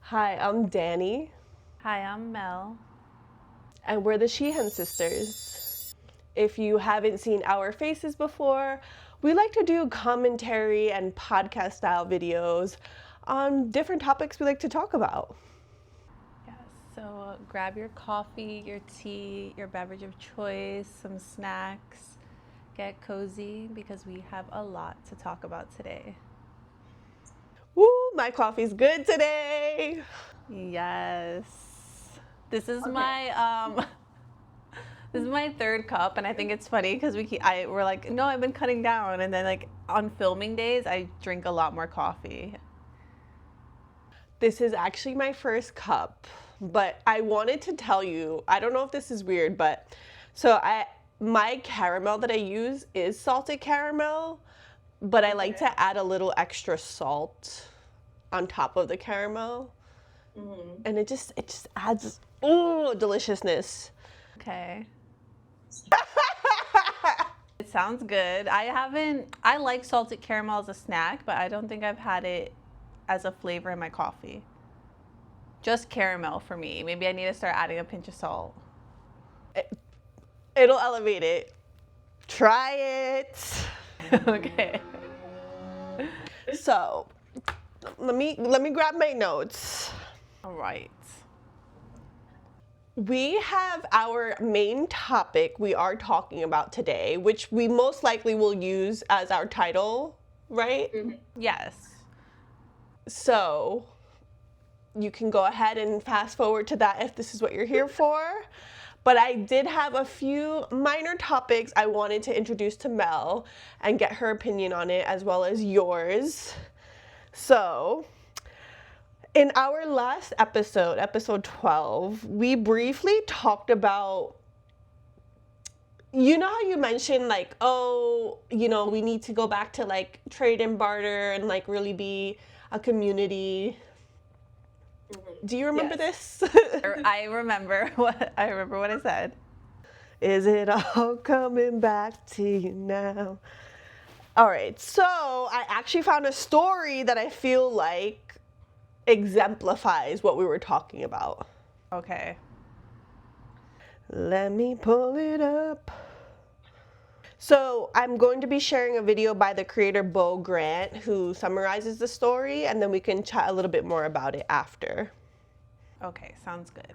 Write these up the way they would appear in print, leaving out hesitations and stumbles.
Hi, I'm Danny, Hi, I'm Mel. and we're the Sheehan sisters. If you haven't seen our faces before, we like to do commentary and podcast style videos on different topics we like to talk about. Yes, so grab your coffee, your tea, your beverage of choice, some snacks. Get cozy because we have a lot to talk about today. Woo, my coffee's good today. Yes. This is Okay. my this is my third cup, and I think it's funny because we're like, no, I've been cutting down, and then like on filming days, I drink a lot more coffee. This is actually my first cup, but I wanted to tell you, I don't know if this is weird, but my caramel that I use is salted caramel, but I like to add a little extra salt on top of the caramel. And it just adds deliciousness. Okay. It sounds good. I like salted caramel as a snack, but I don't think I've had it as a flavor in my coffee. Just caramel for me. Maybe I need to start adding a pinch of salt. It'll elevate it. Try it. Okay. So, let me grab my notes. All right. We have our main topic we are talking about today, which we most likely will use as our title, right? Yes. So, you can go ahead and fast forward to that if this is what you're here for. But I did have a few minor topics I wanted to introduce to Mel and get her opinion on it as well as yours. So, in our last episode, episode 12, we briefly talked about, you know how you mentioned like, oh, we need to go back to like trade and barter and like really be a community. Do you remember this? I remember what I said. Is it all coming back to you now? All right, so I actually found a story that I feel like exemplifies what we were talking about. Okay. Let me pull it up. So I'm going to be sharing a video by the creator Bo Grant who summarizes the story, and then we can chat a little bit more about it after. Okay, sounds good.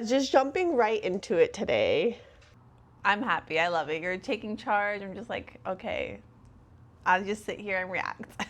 Just jumping right into it today. I'm happy. I love it. You're taking charge. I'm just like, okay. I'll just sit here and react.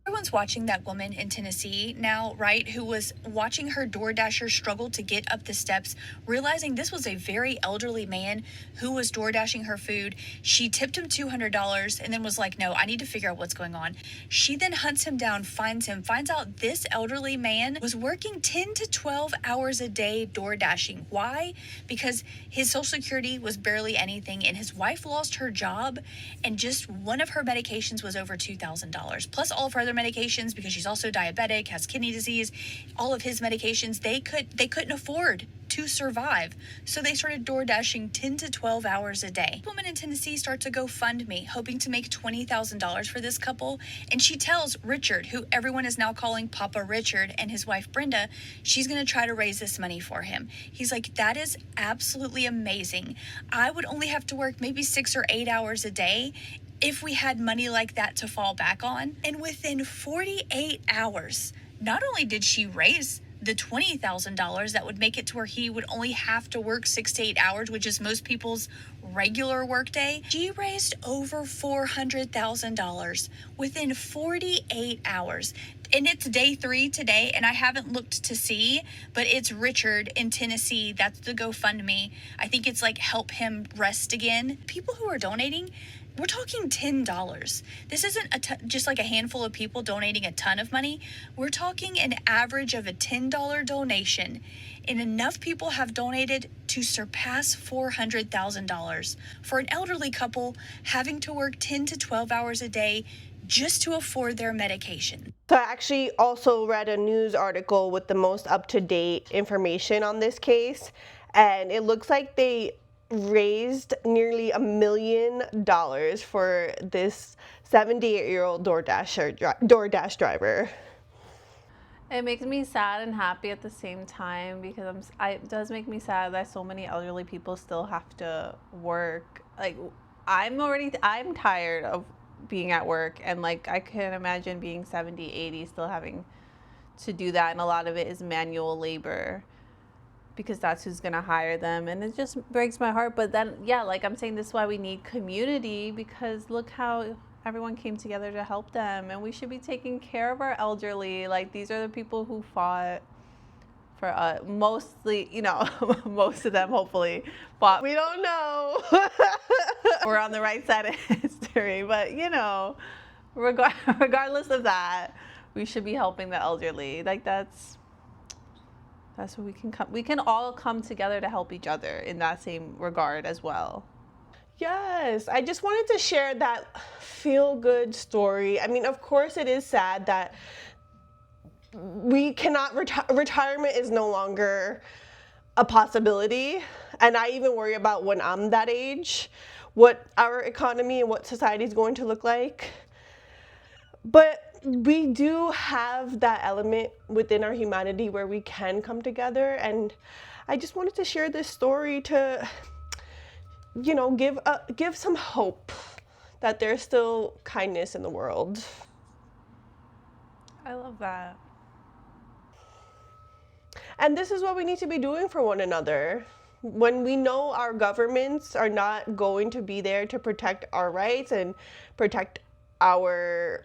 Everyone's watching that woman in Tennessee now, right, who was watching her Doordasher struggle to get up the steps, realizing this was a very elderly man who was Doordashing her food. She tipped him $200 and then was like, no, I need to figure out what's going on. She then hunts him down, finds him, finds out this elderly man was working 10 to 12 hours a day Doordashing. Why? Because his Social Security was barely anything and his wife lost her job and just one of her medications was over $2,000. Plus all of her other medications, because she's also diabetic, has kidney disease, all of his medications, they couldn't afford to survive. So they started Doordashing 10 to 12 hours a day. A woman in Tennessee starts a GoFundMe, hoping to make $20,000 for this couple. And she tells Richard, who everyone is now calling Papa Richard, and his wife Brenda, she's going to try to raise this money for him. He's like, that is absolutely amazing. I would only have to work maybe 6 or 8 hours a day if we had money like that to fall back on. And within 48 hours, not only did she raise the $20,000 that would make it to where he would only have to work 6 to 8 hours, which is most people's regular workday, she raised over $400,000 within 48 hours. And it's day 3 today, and I haven't looked to see, but it's Richard in Tennessee. That's the GoFundMe. I think it's like help him rest again. People who are donating, we're talking $10. This isn't just like a handful of people donating a ton of money. We're talking an average of a $10 donation. And enough people have donated to surpass $400,000 for an elderly couple having to work 10 to 12 hours a day just to afford their medication. So I actually also read a news article with the most up-to-date information on this case, and it looks like they raised nearly $1 million for this 78-year-old DoorDash driver. It makes me sad and happy at the same time because it does make me sad that so many elderly people still have to work. Like, I'm tired of being at work, and like I can imagine being 70, 80 still having to do that, and a lot of it is manual labor because that's who's gonna hire them, and it just breaks my heart. But then, yeah, like I'm saying, this is why we need community, because look how everyone came together to help them, and we should be taking care of our elderly. Like, these are the people who fought for mostly, you know, most of them hopefully fought. We don't know. We're on the right side of history, but you know, regardless of that, we should be helping the elderly. Like, that's what we can all come together to help each other in that same regard as well. Yes, I just wanted to share that feel-good story. I mean, of course it is sad that we cannot retirement is no longer a possibility, and I even worry about when I'm that age, what our economy and what society is going to look like. But we do have that element within our humanity where we can come together, and I just wanted to share this story to, you know, give some hope that there's still kindness in the world. I love that. And this is what we need to be doing for one another. When we know our governments are not going to be there to protect our rights and protect our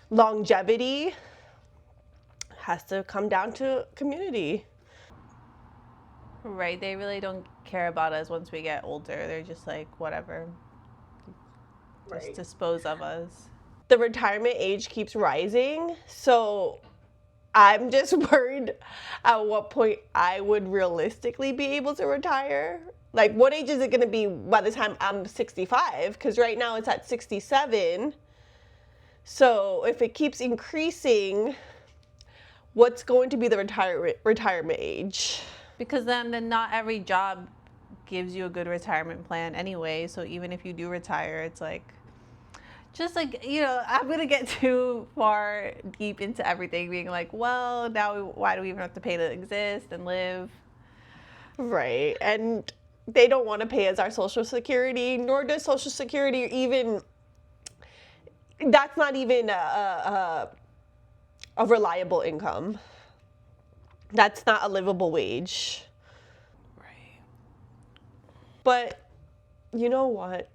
longevity, has to come down to community. Right, they really don't care about us once we get older. They're just like, whatever, just Right. dispose of us. The retirement age keeps rising, so I'm just worried at what point I would realistically be able to retire. Like, what age is it going to be by the time I'm 65? Because right now it's at 67. So if it keeps increasing, what's going to be the retirement age? Because then not every job gives you a good retirement plan anyway. So even if you do retire, it's like, just like, you know, I'm going to get too far deep into everything, being like, well, now why do we even have to pay to exist and live? Right. And they don't want to pay us our Social Security, nor does Social Security even, that's not even a reliable income. That's not a livable wage. Right. But you know what?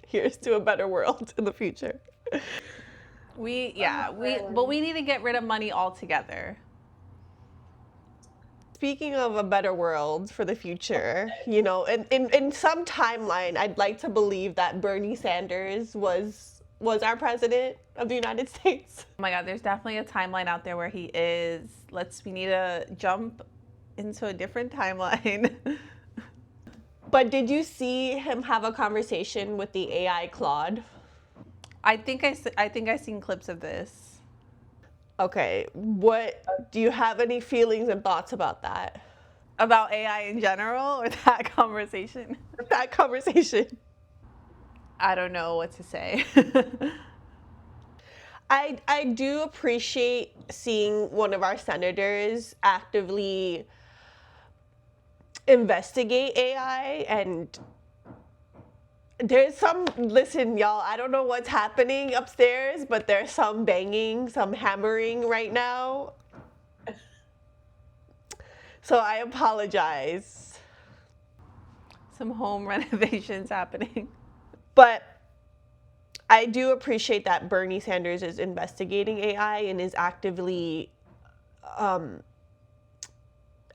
Here's to a better world in the future. But we need to get rid of money altogether. Speaking of a better world for the future, you know, in some timeline, I'd like to believe that Bernie Sanders was our president of the United States. Oh my God, there's definitely a timeline out there where he is. We need to jump into a different timeline. But did you see him have a conversation with the AI Claude? I think I seen clips of this. Okay, what do you have any feelings and thoughts about that? About AI in general, or that conversation? That conversation. I don't know what to say. I do appreciate seeing one of our senators actively investigate AI, and listen, y'all, I don't know what's happening upstairs, but there's some banging, some hammering right now. So I apologize. Some home renovations happening. But I do appreciate that Bernie Sanders is investigating AI and is actively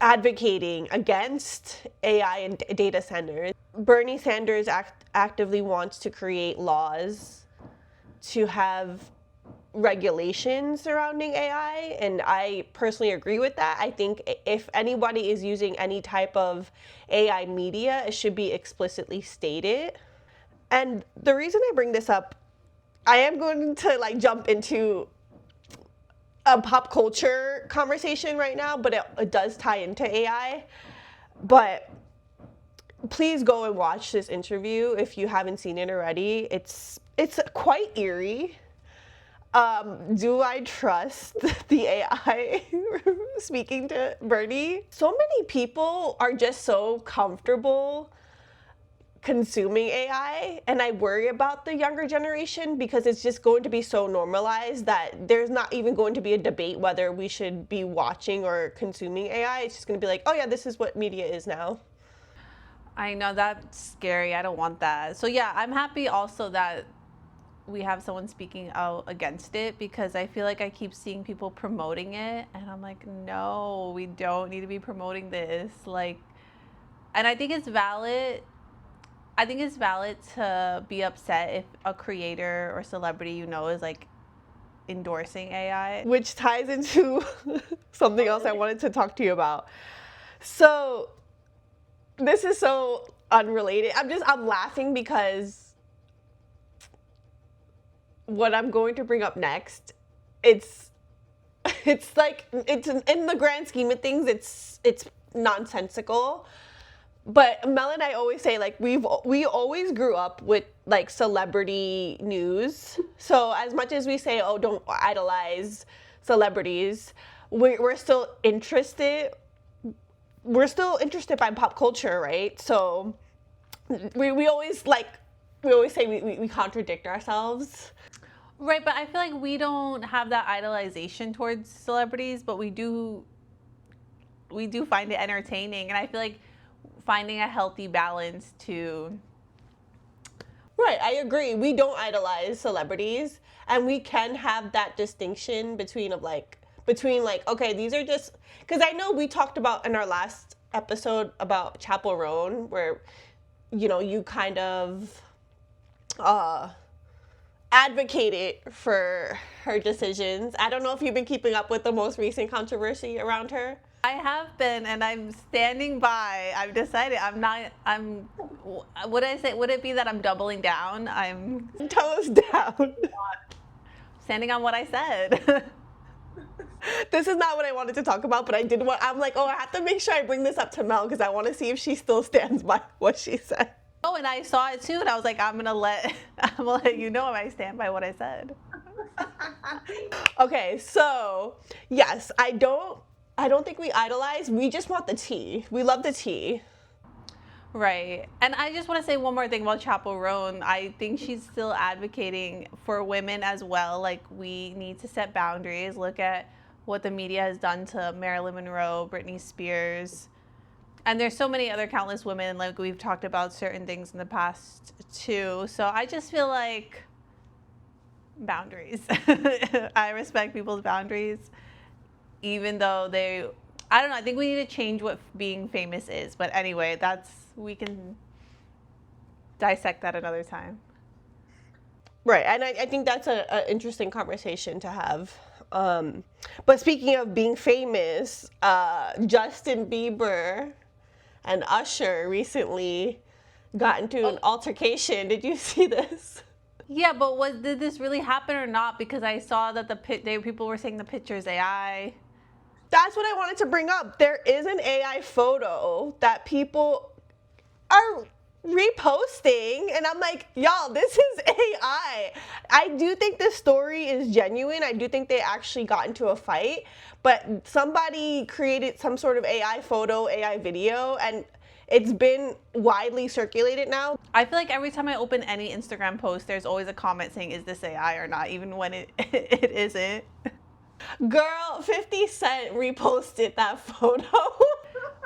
advocating against AI and data centers. Bernie Sanders actively wants to create laws to have regulations surrounding AI, and I personally agree with that. I think if anybody is using any type of AI media, it should be explicitly stated. And the reason I bring this up, I am going to like jump into a pop culture conversation right now, but it does tie into AI. But please go and watch this interview if you haven't seen it already. It's quite eerie. Do I trust the AI speaking to Bernie? So many people are just so comfortable consuming AI, and I worry about the younger generation because it's just going to be so normalized that there's not even going to be a debate whether we should be watching or consuming AI. It's just going to be like, oh yeah, this is what media is now. I know, that's scary. I don't want that. So yeah, I'm happy also that we have someone speaking out against it, because I feel like I keep seeing people promoting it and I'm like, no, we don't need to be promoting this. Like, and I think it's valid. I think it's valid to be upset if a creator or celebrity you know is like endorsing AI. Which ties into something else I wanted to talk to you about. So this is so unrelated. I'm laughing because what I'm going to bring up next, it's like, it's in the grand scheme of things, it's nonsensical. But Mel and I always say, like, we always grew up with like celebrity news. So as much as we say, oh, don't idolize celebrities, we're still interested. We're still interested by pop culture, right? So we always say we contradict ourselves. Right, but I feel like we don't have that idolization towards celebrities, but we do find it entertaining, and I feel like finding a healthy balance to. Right, I agree. We don't idolize celebrities, and we can have that distinction between okay, these are just, because I know we talked about in our last episode about Chappell Roan, where you kind of advocated for her decisions. I don't know if you've been keeping up with the most recent controversy around her. I have been, and I'm standing by. I've decided would I say, would it be that I'm doubling down? I'm Toes down. standing on what I said. This is not what I wanted to talk about, but I'm like, oh, I have to make sure I bring this up to Mel because I want to see if she still stands by what she said. Oh, and I saw it too, and I was like, I'm gonna let you know if I stand by what I said. Okay, so yes, I don't think we idolize. We just want the tea. We love the tea. Right. And I just want to say one more thing about Chappell Roan. I think she's still advocating for women as well. Like, we need to set boundaries. Look at what the media has done to Marilyn Monroe, Britney Spears. And there's so many other countless women. Like, we've talked about certain things in the past too. So I just feel like boundaries. I respect people's boundaries, even though I don't know, I think we need to change what being famous is. But anyway, we can dissect that another time. Right, and I think that's an interesting conversation to have. But speaking of being famous, Justin Bieber and Usher recently got into an altercation. Did you see this? Yeah, but did this really happen or not? Because I saw that people were saying the picture's AI. That's what I wanted to bring up. There is an AI photo that people are reposting, and I'm like, y'all, this is AI. I do think this story is genuine. I do think they actually got into a fight, but somebody created some sort of AI photo, AI video, and it's been widely circulated now. I feel like every time I open any Instagram post, there's always a comment saying, is this AI or not, even when it isn't. Girl, 50 Cent reposted that photo.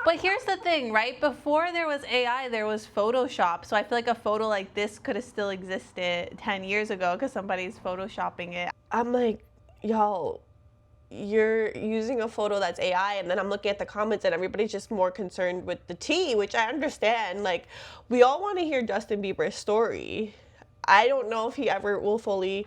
But here's the thing, right? Before there was AI, there was Photoshop. So I feel like a photo like this could have still existed 10 years ago because somebody's Photoshopping it. I'm like, y'all, you're using a photo that's AI, and then I'm looking at the comments and everybody's just more concerned with the tea, which I understand. Like, we all want to hear Justin Bieber's story. I don't know if he ever will fully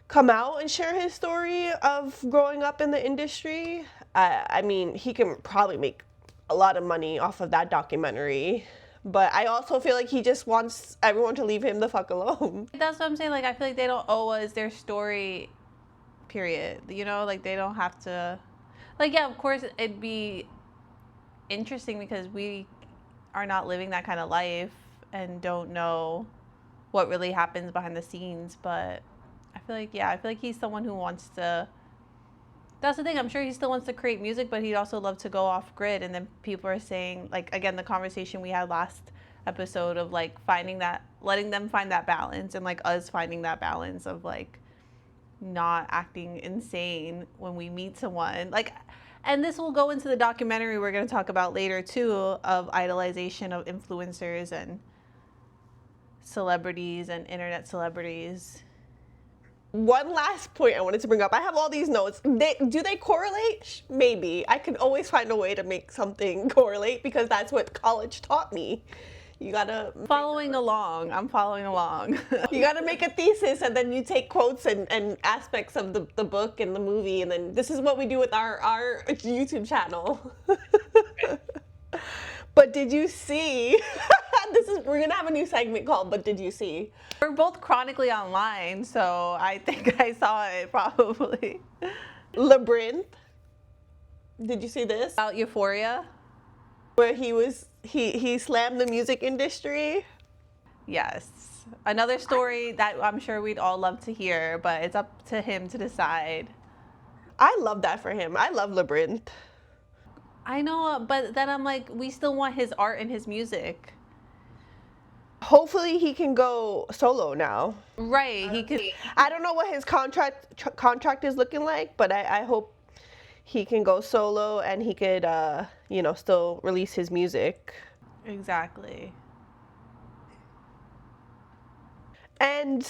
come out and share his story of growing up in the industry. I mean, he can probably make a lot of money off of that documentary, but I also feel like he just wants everyone to leave him the fuck alone. That's what I'm saying. Like, I feel like they don't owe us their story, period. You know, like, they don't have to, like, yeah, of course it'd be interesting because we are not living that kind of life and don't know what really happens behind the scenes. But I feel like he's someone who wants to, that's the thing, I'm sure he still wants to create music, but he'd also love to go off grid. And then people are saying, like, again, the conversation we had last episode of like finding that, letting them find that balance, and like us finding that balance of like not acting insane when we meet someone. Like, and this will go into the documentary we're going to talk about later too, of idolization of influencers and celebrities and internet celebrities. One last point I wanted to bring up. I have all these notes. Do they correlate? Maybe. I can always find a way to make something correlate because that's what college taught me. You gotta... I'm following along. You gotta make a thesis, and then you take quotes and aspects of the book and the movie, and then this is what we do with our YouTube channel. But did you see... we're gonna have a new segment called But Did You See? We're both chronically online, so I think I saw it probably. Labrinth. Did you see this? About Euphoria? Where he slammed the music industry. Yes. Another story that I'm sure we'd all love to hear, but it's up to him to decide. I love that for him. I love Labrinth. I know, but then I'm like, we still want his art and his music. Hopefully he can go solo now. Right, he could. I don't know what his contract is looking like, but I hope he can go solo and he could, still release his music. Exactly. And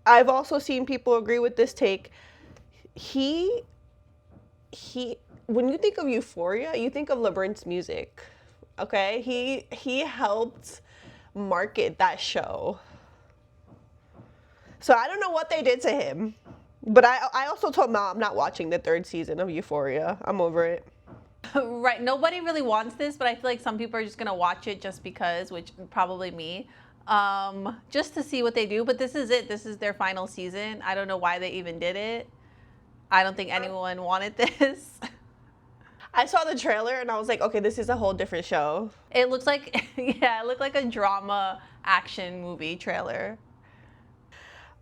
I've also seen people agree with this take. When you think of Euphoria, you think of Labrinth's music. Okay? He helped market that show. So I don't know what they did to him. But I also told Mel I'm not watching the 3rd season of Euphoria. I'm over it. Right. Nobody really wants this, but I feel like some people are just going to watch it just because, which probably me, just to see what they do. But this is it. This is their final season. I don't know why they even did it. I don't think anyone wanted this. I saw the trailer and I was like, okay, this is a whole different show. It looks like, yeah, it looked like a drama action movie trailer.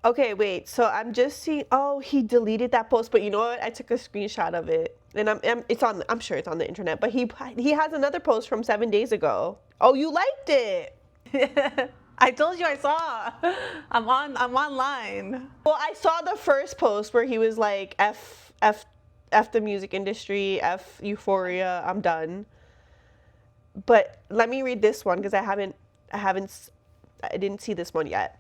Okay, wait. So I'm just seeing. Oh, he deleted that post, but you know what? I took a screenshot of it, and I'm sure it's on the internet. But he has another post from 7 days ago. Oh, you liked it? I told you I saw. I'm online. Well, I saw the first post where he was like, F the music industry, F Euphoria, I'm done. But let me read this one because I didn't see this one yet.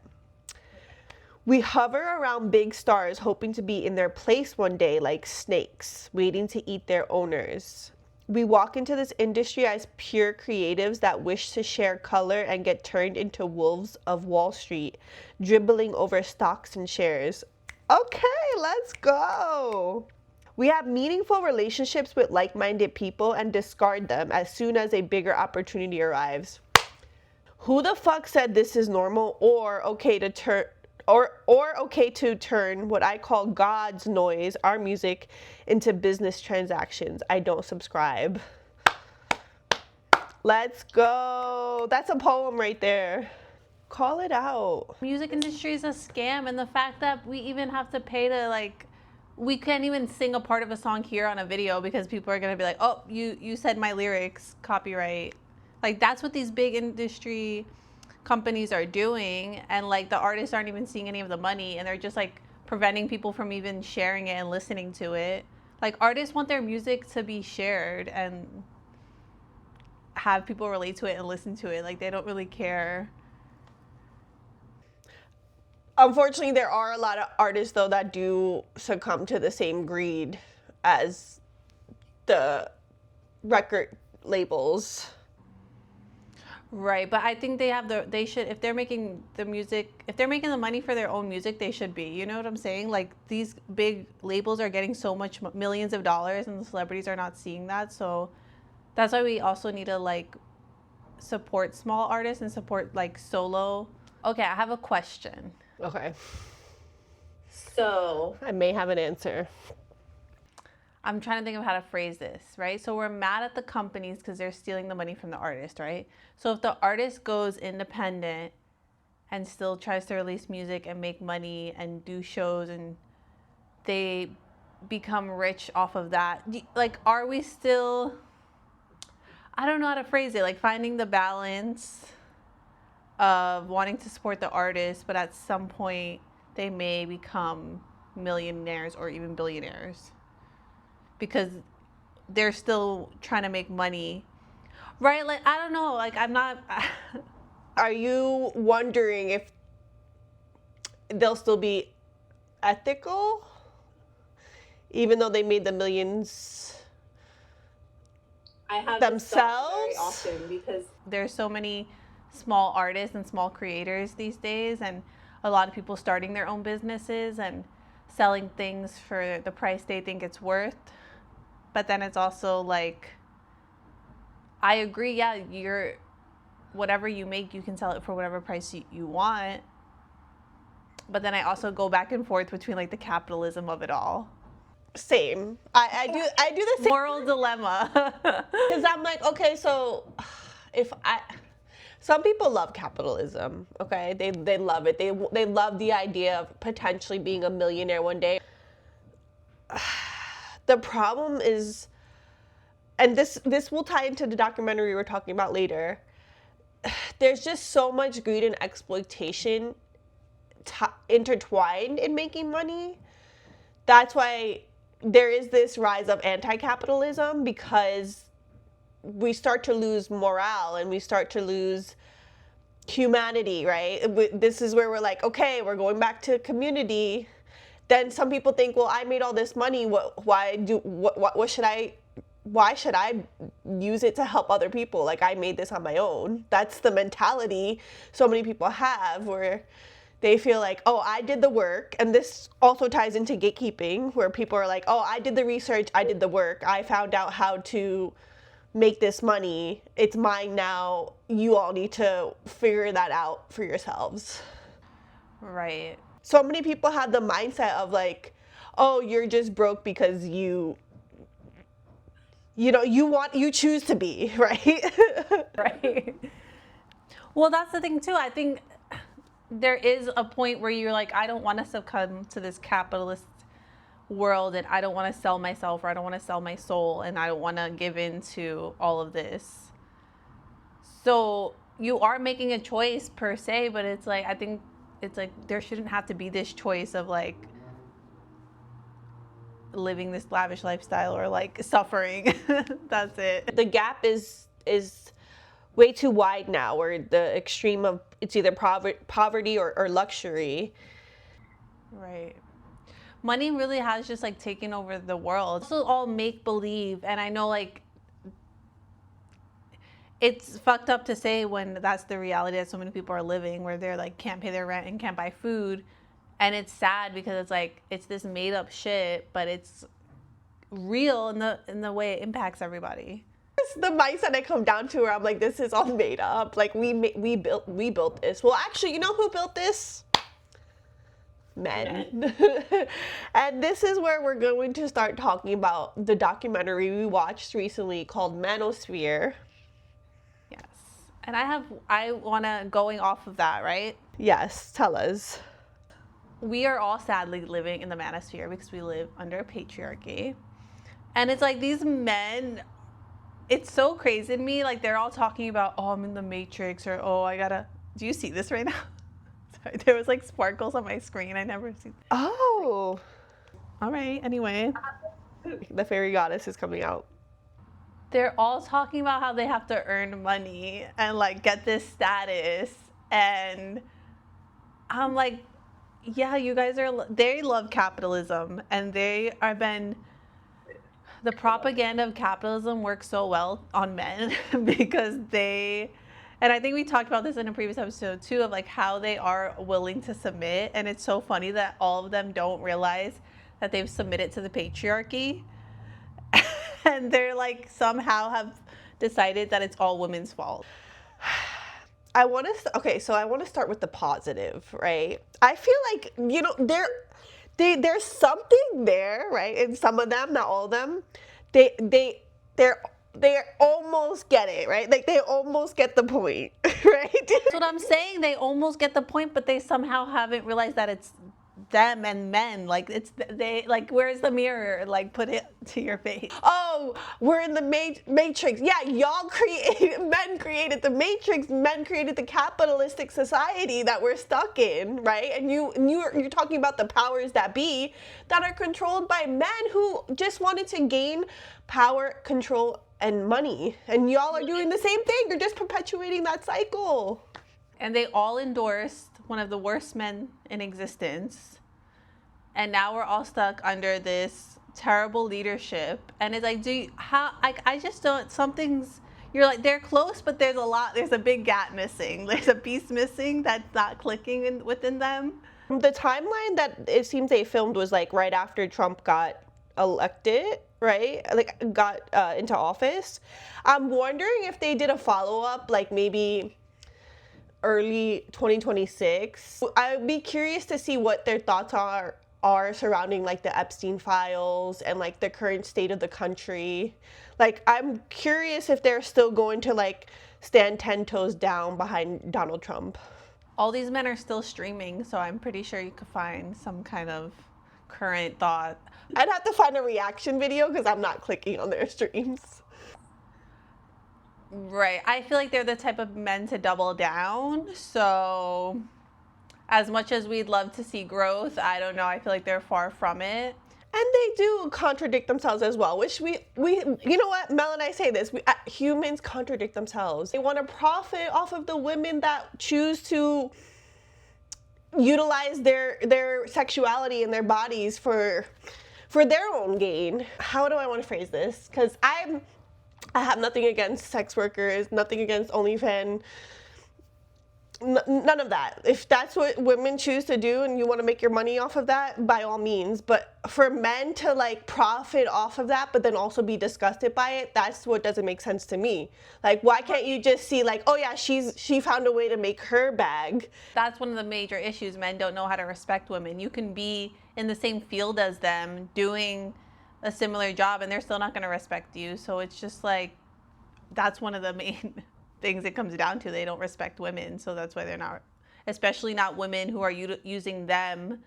We hover around big stars hoping to be in their place one day like snakes, waiting to eat their owners. We walk into this industry as pure creatives that wish to share color and get turned into wolves of Wall Street, dribbling over stocks and shares. Okay, let's go. We have meaningful relationships with like-minded people and discard them as soon as a bigger opportunity arrives. Who the fuck said this is normal or okay to turn what I call God's noise, our music, into business transactions? I don't subscribe. Let's go. That's a poem right there. Call it out. Music industry is a scam, and the fact that we even have to pay to, like, we can't even sing a part of a song here on a video because people are gonna be like, oh, you said my lyrics, copyright. Like, that's what these big industry companies are doing, and like the artists aren't even seeing any of the money, and they're just like preventing people from even sharing it and listening to it. Like, artists want their music to be shared and have people relate to it and listen to it. Like, they don't really care. Unfortunately, there are a lot of artists though that do succumb to the same greed as the record labels. Right, but I think they should, if they're making the music, if they're making the money for their own music, they should be. You know what I'm saying? Like, these big labels are getting so much millions of dollars, and the celebrities are not seeing that. So that's why we also need to like support small artists and support like solo. Okay, I have a question. Okay. So I may have an answer. I'm trying to think of how to phrase this, right? So we're mad at the companies because they're stealing the money from the artist, right? So if the artist goes independent and still tries to release music and make money and do shows and they become rich off of that, like, are we still, I don't know how to phrase it, like finding the balance of wanting to support the artist, but at some point they may become millionaires or even billionaires because they're still trying to make money, right? Like, I don't know, like, I'm not. Are you wondering if they'll still be ethical even though they made the millions I have themselves? very often because there's so many small artists and small creators these days, and a lot of people starting their own businesses and selling things for the price they think it's worth. But then it's also like, I agree, yeah, you're, whatever you make, you can sell it for whatever price you want. But then I also go back and forth between like the capitalism of it all. Same. I do the same. Moral dilemma. Because I'm like, okay, so some people love capitalism, okay? They love it. They love the idea of potentially being a millionaire one day. The problem is, and this will tie into the documentary we're talking about later, there's just so much greed and exploitation intertwined in making money. That's why there is this rise of anti-capitalism, because we start to lose morale and we start to lose humanity, right? This is where we're like, okay, we're going back to community. Then some people think, well, I made all this money. Why should I use it to help other people? Like, I made this on my own. That's the mentality so many people have, where they feel like, oh, I did the work. And this also ties into gatekeeping, where people are like, oh, I did the research, I did the work, I found out how to make this money. It's mine now. You all need to figure that out for yourselves. Right. So many people have the mindset of like, oh, you're just broke because you choose to be, right? Right. Well, that's the thing too. I think there is a point where you're like, I don't want to succumb to this capitalist world, and I don't want to sell myself, or I don't want to sell my soul, and I don't want to give in to all of this. So you are making a choice per se, but it's like, I think it's like there shouldn't have to be this choice of like living this lavish lifestyle or like suffering. That's it. The gap is way too wide now, where the extreme of it's either poverty or luxury. Right. Money really has just like taken over the world. It's all make believe, and I know like it's fucked up to say when that's the reality that so many people are living, where they're like can't pay their rent and can't buy food. And it's sad because it's like it's this made up shit, but it's real in the way it impacts everybody. It's the mindset I come down to, where I'm like, this is all made up. Like we built this. Well, actually, you know who built this? Men. And this is where we're going to start talking about the documentary we watched recently called Manosphere. Yes. And I want to, going off of that, right? Yes, tell us. We are all sadly living in the Manosphere because we live under a patriarchy. And it's like these men, it's so crazy to me. Like, they're all talking about, oh, I'm in the Matrix, or, oh, do you see this right now? Sorry, there was like sparkles on my screen. I never see. Oh. All right, anyway. The fairy goddess is coming out. They're all talking about how they have to earn money and like get this status. And I'm like, yeah, you guys they love capitalism, and the propaganda of capitalism works so well on men because and I think we talked about this in a previous episode too, of like how they are willing to submit. And it's so funny that all of them don't realize that they've submitted to the patriarchy. And they're like somehow have decided that it's all women's fault. I want to start with the positive, right? I feel like, there's something there, right? And some of them, not all of them, they almost get it, right? Like they almost get the point, right? That's what I'm saying. They almost get the point, but they somehow haven't realized that it's them and men. Like it's they like where's the mirror? Like put it to your face. Oh, we're in the matrix. Yeah, men created the matrix. Men created the capitalistic society that we're stuck in, right? And you're talking about the powers that be that are controlled by men who just wanted to gain power, control, and money. And y'all are doing the same thing. You're just perpetuating that cycle. And they all endorsed one of the worst men in existence. And now we're all stuck under this terrible leadership. And it's like, I just don't, you're like, they're close, but there's a big gap missing. There's a piece missing that's not clicking within them. The timeline that it seems they filmed was like right after Trump got elected, right? Like got into office. I'm wondering if they did a follow-up, like maybe early 2026. I'd be curious to see what their thoughts are surrounding like the Epstein files and like the current state of the country. Like I'm curious if they're still going to like stand 10 toes down behind Donald Trump. All these men are still streaming, so I'm pretty sure you could find some kind of current thought. I'd have to find a reaction video because I'm not clicking on their streams. Right. I feel like they're the type of men to double down. So as much as we'd love to see growth, I don't know. I feel like they're far from it. And they do contradict themselves as well, which we you know what, Mel and I say this, humans contradict themselves. They want to profit off of the women that choose to utilize their sexuality and their bodies for their own gain. How do I want to phrase this? Because I have nothing against sex workers, nothing against OnlyFans, none of that. If that's what women choose to do and you want to make your money off of that, by all means. But for men to like profit off of that, but then also be disgusted by it, that's what doesn't make sense to me. Like, why can't you just see like, oh yeah, she found a way to make her bag. That's one of the major issues. Men don't know how to respect women. You can be in the same field as them doing a similar job and they're still not going to respect you. So it's just like, that's one of the main things it comes down to. They don't respect women, so that's why they're not, especially not women who are using them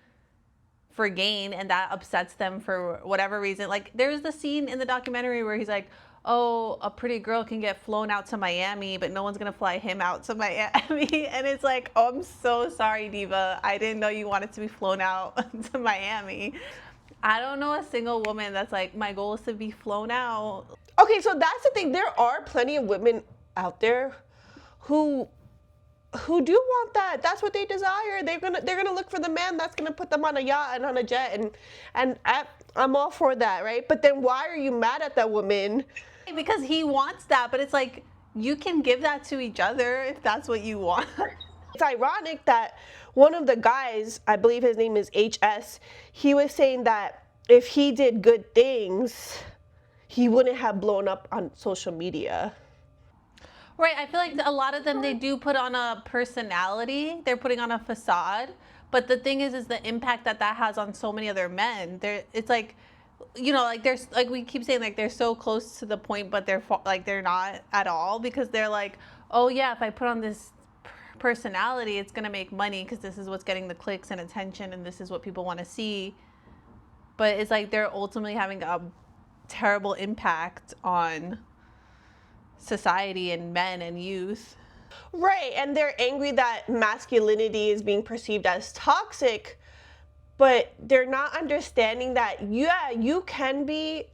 for gain, and that upsets them for whatever reason. Like there's the scene in the documentary where he's like, oh, a pretty girl can get flown out to Miami, but no one's gonna fly him out to Miami. And it's like, oh, I'm so sorry, diva, I didn't know you wanted to be flown out to Miami. I don't know a single woman that's like, my goal is to be flown out. Okay, so that's the thing. There are plenty of women out there who do want that. That's what they desire. They're gonna look for the man that's gonna put them on a yacht and on a jet, and I'm all for that, right? But then why are you mad at that woman? Because he wants that, but it's like, you can give that to each other if that's what you want. It's ironic that one of the guys, I believe his name is HS, he was saying that if he did good things, he wouldn't have blown up on social media. Right, I feel like a lot of them, they do put on a personality. They're putting on a facade. But the thing is the impact that has on so many other men. It's like, you know, like there's, like we keep saying, like they're so close to the point, but they're not at all, because they're like, oh yeah, if I put on this personality, it's gonna make money because this is what's getting the clicks and attention, and this is what people want to see. But it's like they're ultimately having a terrible impact on society and men and youth. Right, and they're angry that masculinity is being perceived as toxic, but they're not understanding that, yeah, you can be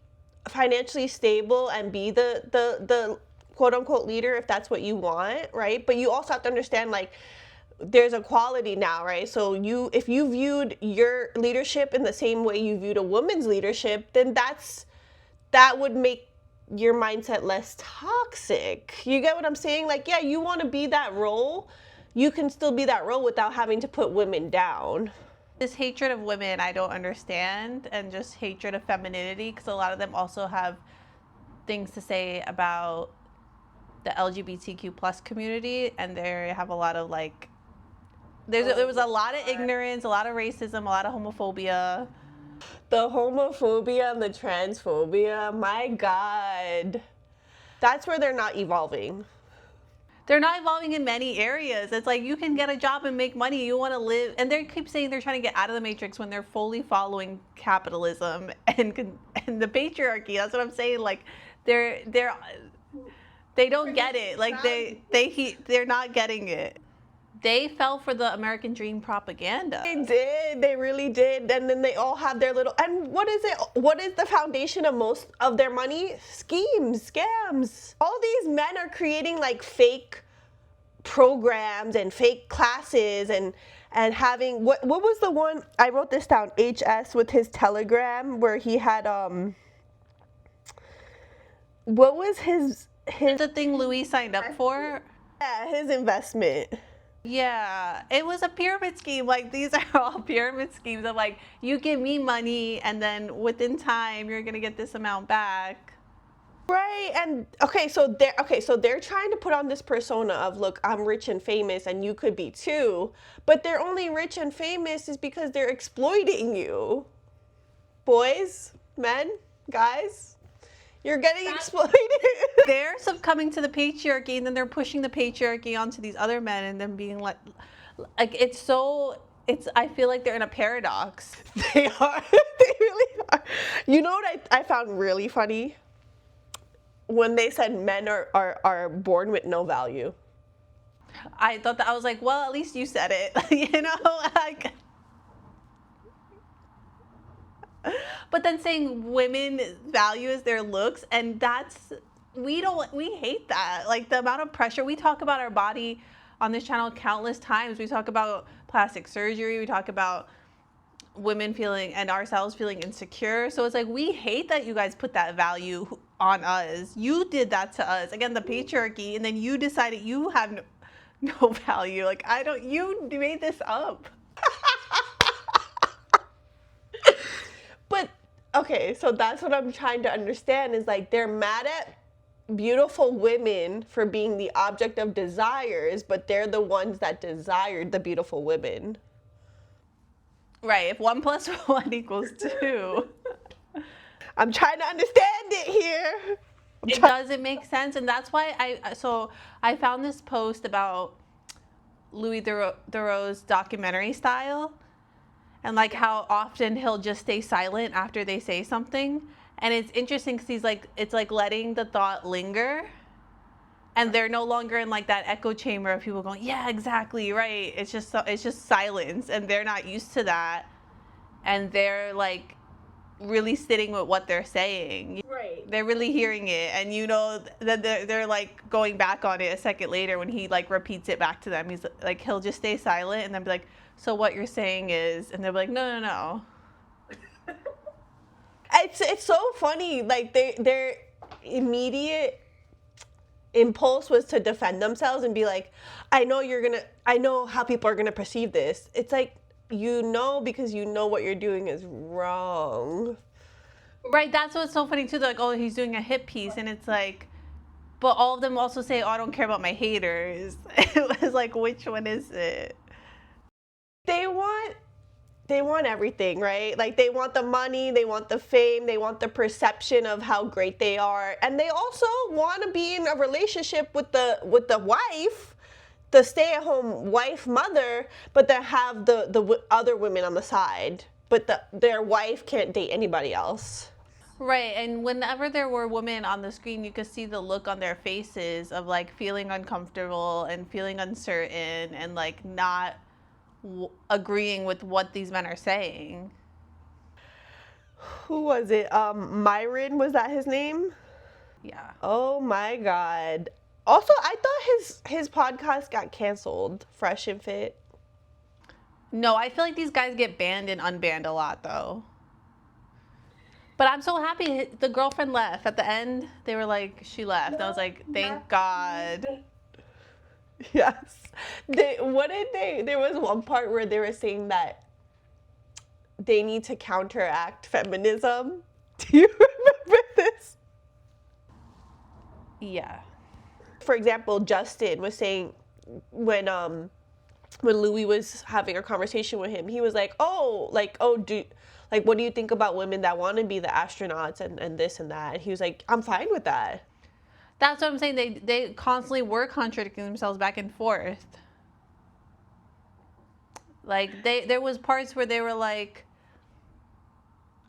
financially stable and be the quote-unquote leader if that's what you want, right? But you also have to understand, like, there's equality now, right? So if you viewed your leadership in the same way you viewed a woman's leadership, then that would make your mindset less toxic. You get what I'm saying? Like, yeah, you want to be that role, you can still be that role without having to put women down. This hatred of women I don't understand, and just hatred of femininity, because a lot of them also have things to say about the LGBTQ plus community, and they have a lot of like there was a lot of ignorance, a lot of racism, a lot of homophobia. The homophobia and the transphobia, my God. That's where they're not evolving. They're not evolving in many areas. It's like you can get a job and make money. You want to live, and they keep saying they're trying to get out of the matrix when they're fully following capitalism and the patriarchy. That's what I'm saying. Like they don't get it. Like they're not getting it. They fell for the American dream propaganda. They did. They really did. And then they all have their little. And what is it? What is the foundation of most of their money? Schemes, scams. All these men are creating like fake programs and fake classes and having what was the one I wrote this down? HS with his Telegram where he had what was his the thing Louis signed up for? Yeah, his investment. Yeah, it was a pyramid scheme. Like these are all pyramid schemes of like you give me money and then within time you're gonna get this amount back. Right, and so they're trying to put on this persona of look, I'm rich and famous and you could be too, but they're only rich and famous is because they're exploiting you. Boys, men, guys, you're getting exploited. They're succumbing to the patriarchy and then they're pushing the patriarchy onto these other men and then being like I feel like they're in a paradox. They are. They really are. You know what I found really funny? When they said men are born with no value. I thought that I was like, well, at least you said it, you know, like. But then saying women value is their looks, and we hate that. Like the amount of pressure we talk about our body on this channel countless times. We talk about plastic surgery. We talk about women feeling and ourselves feeling insecure. So it's like we hate that you guys put that value on us. You did that to us. Again, the patriarchy, and then you decided you have no value. Like you made this up. But okay, so that's what I'm trying to understand is like they're mad at beautiful women for being the object of desires, but they're the ones that desired the beautiful women. Right, if 1 + 1 = 2. I'm trying to understand it here. It doesn't make sense, and that's why I found this post about Louis Theroux's documentary style, and like how often he'll just stay silent after they say something, and it's interesting because it's like letting the thought linger, and they're no longer in like that echo chamber of people going, yeah, exactly right. It's just silence, and they're not used to that, and they're like really sitting with what they're saying. Right. They're really hearing it, and you know that they're like going back on it a second later when he like repeats it back to them. He's like, he'll just stay silent and then be like, so what you're saying is, and they'll be like, no. It's so funny. Like their immediate impulse was to defend themselves and be like, I know how people are gonna perceive this. It's like, you know, because you know what you're doing is wrong. Right, that's what's so funny too. They're like, oh, he's doing a hit piece, and it's like, but all of them also say, oh, I don't care about my haters. It was like, which one is it? They want everything, right? Like they want the money, they want the fame, they want the perception of how great they are, and they also want to be in a relationship with the wife, the stay-at-home wife mother, but they have the other women on the side, but their wife can't date anybody else. Right, and whenever there were women on the screen, you could see the look on their faces of like feeling uncomfortable and feeling uncertain and like not agreeing with what these men are saying. Who was it? Myron, was that his name? Yeah. Oh my God. Also, I thought his podcast got canceled, Fresh and Fit. No, I feel like these guys get banned and unbanned a lot though. But I'm so happy the girlfriend left. At the end, they were like, she left. I was like, thank God. Yes. There was one part where they were saying that they need to counteract feminism. Do you remember this? Yeah. For example, Justin was saying when when Louis was having a conversation with him, he was like, what do you think about women that want to be the astronauts and this and that? And he was like, I'm fine with that. That's what I'm saying. They constantly were contradicting themselves back and forth. Like there was parts where they were like,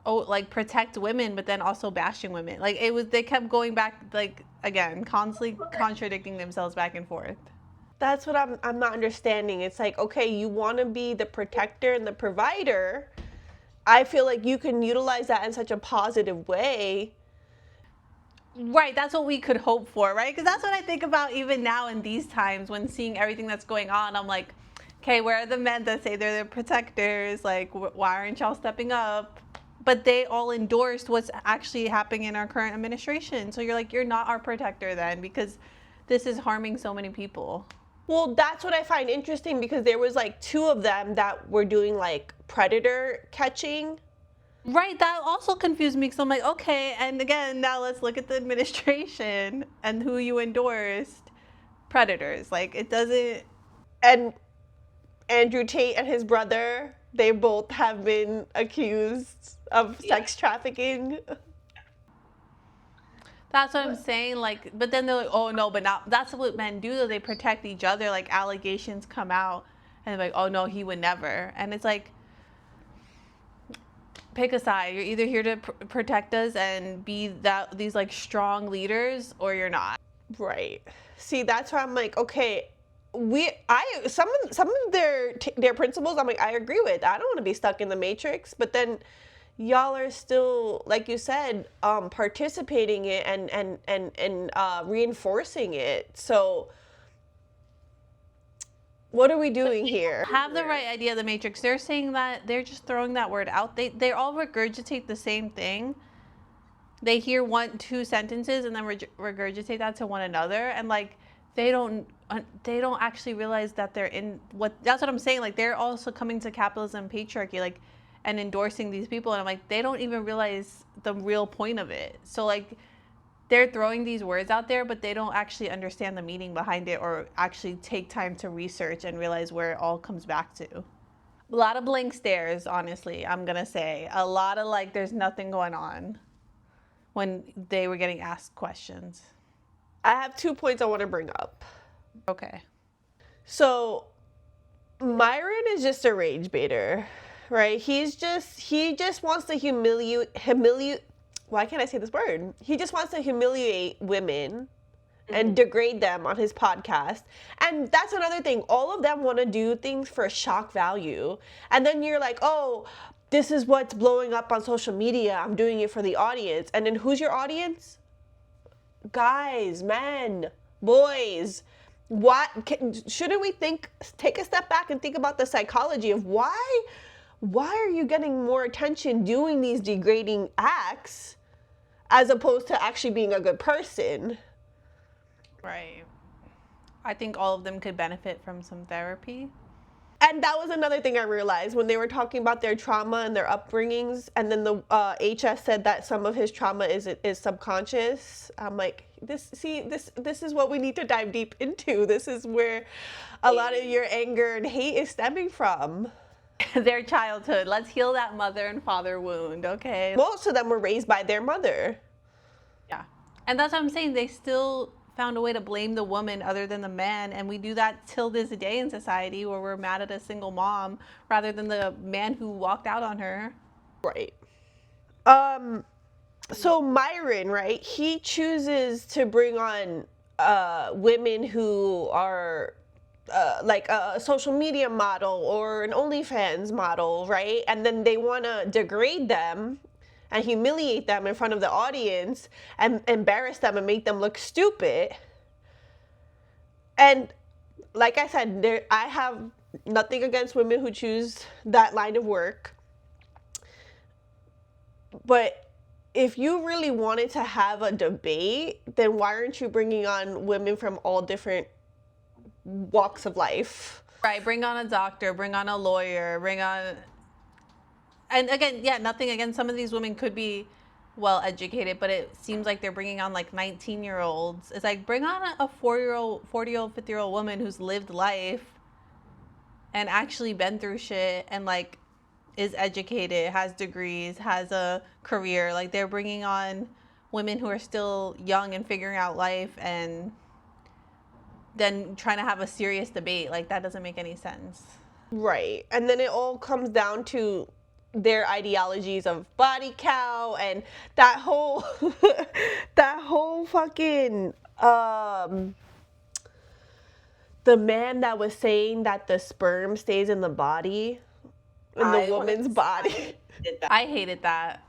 oh, like protect women, but then also bashing women. Like they kept going back, like, again, constantly contradicting themselves back and forth. That's what I'm not understanding. It's like, okay, you want to be the protector and the provider. I feel like you can utilize that in such a positive way. Right, that's what we could hope for, right? Because that's what I think about even now in these times when seeing everything that's going on. I'm like, okay, where are the men that say they're the protectors? Like, why aren't y'all stepping up? But they all endorsed what's actually happening in our current administration. So you're like, you're not our protector then, because this is harming so many people. Well, that's what I find interesting, because there was like 2 of them that were doing like predator catching. Right, that also confused me, because I'm like, okay, and again, now let's look at the administration and who you endorsed. Predators. Like, it doesn't... And Andrew Tate and his brother, they both have been accused of sex trafficking. That's what I'm saying. Like, but then they're like, oh no, but not. That's what men do, though. They protect each other. Like, allegations come out, and they're like, oh no, he would never. And it's like, pick a side. You're either here to protect us and be these like strong leaders, or you're not. Right. See, that's why I'm like, okay, some of their principles, I'm like, I agree with. I don't want to be stuck in the matrix, but then y'all are still, like you said, participating it and reinforcing it. So what are we doing here? Have the right idea of the matrix. They're saying that, they're just throwing that word out. They all regurgitate the same thing. They hear 2 sentences and then regurgitate that to one another, and like they don't actually realize that they're in what. That's what I'm saying. Like, they're also coming to capitalism, patriarchy, like, and endorsing these people, and I'm like, they don't even realize the real point of it. So like, they're throwing these words out there, but they don't actually understand the meaning behind it, or actually take time to research and realize where it all comes back to. A lot of blank stares, honestly. I'm gonna say a lot of like, there's nothing going on when they were getting asked questions. I have 2 points I want to bring up. Okay. So Myron is just a rage baiter, right? He just wants to humiliate. Why can't I say this word? He just wants to humiliate women and degrade them on his podcast. And that's another thing. All of them want to do things for shock value. And then you're like, oh, this is what's blowing up on social media. I'm doing it for the audience. And then who's your audience? Guys, men, boys. Shouldn't we take a step back and think about the psychology of why are you getting more attention doing these degrading acts as opposed to actually being a good person? Right. I think all of them could benefit from some therapy. And that was another thing I realized when they were talking about their trauma and their upbringings, and then the HS said that some of his trauma is subconscious. I'm like, this is what we need to dive deep into. This is where a lot of your anger and hate is stemming from. Their childhood. Let's heal that mother and father wound, okay? Most of them were raised by their mother. Yeah. And that's what I'm saying. They still found a way to blame the woman other than the man, and we do that till this day in society, where we're mad at a single mom rather than the man who walked out on her. Right. So Myron, right, he chooses to bring on women who are like a social media model or an OnlyFans model, right? And then they want to degrade them and humiliate them in front of the audience and embarrass them and make them look stupid. And like I said, I have nothing against women who choose that line of work. But if you really wanted to have a debate, then why aren't you bringing on women from all different walks of life? Right, bring on a doctor, bring on a lawyer, bring on... And again, yeah, nothing against some of these women could be well educated, but it seems like they're bringing on like 19-year-olds. It's like, bring on a 40-year-old, 50-year-old woman who's lived life and actually been through shit and like is educated, has degrees, has a career. Like they're bringing on women who are still young and figuring out life, and then trying to have a serious debate. Like that doesn't make any sense. Right. And then it all comes down to their ideologies of body count and that whole that whole fucking the man that was saying that the sperm stays in the body, in the woman's body. I hated that.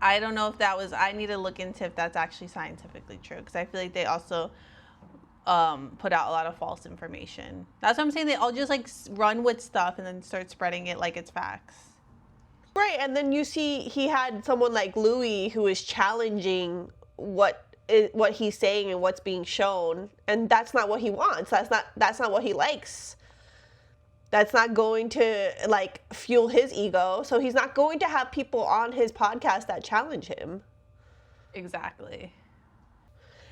I don't know if that was, I need to look into if that's actually scientifically true, because I feel like they also put out a lot of false information. That's what I'm saying. They all just like run with stuff and then start spreading it like it's facts. Right, and then you see he had someone like Louis who is challenging what he's saying and what's being shown, and that's not what he wants. That's not what he likes. That's not going to like fuel his ego. So he's not going to have people on his podcast that challenge him. Exactly.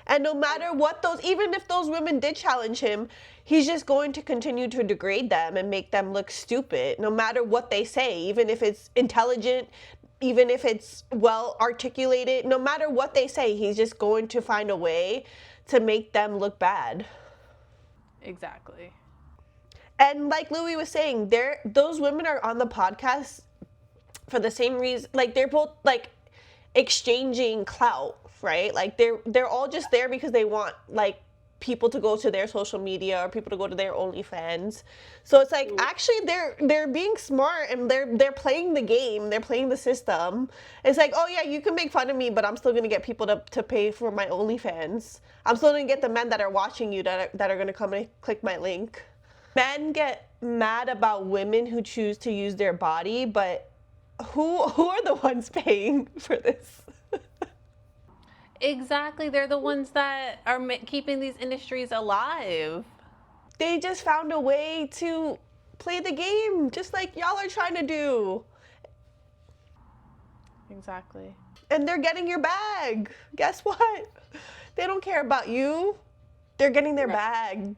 And no matter what even if those women did challenge him, he's just going to continue to degrade them and make them look stupid, no matter what they say, even if it's intelligent, even if it's well articulated, no matter what they say, he's just going to find a way to make them look bad. Exactly. And like Louis was saying, those women are on the podcast for the same reason. Like they're both like exchanging clout, right? Like they're all just there because they want like people to go to their social media or people to go to their OnlyFans. So it's like actually they're being smart and they're playing the game, they're playing the system. It's like, oh yeah, you can make fun of me, but I'm still gonna get people to pay for my OnlyFans. I'm still gonna get the men that are watching you that are gonna come and click my link. Men get mad about women who choose to use their body, but who are the ones paying for this? Exactly. They're the ones that are keeping these industries alive. They just found a way to play the game, just like y'all are trying to do. Exactly. And they're getting your bag. Guess what? They don't care about you. They're getting their bag.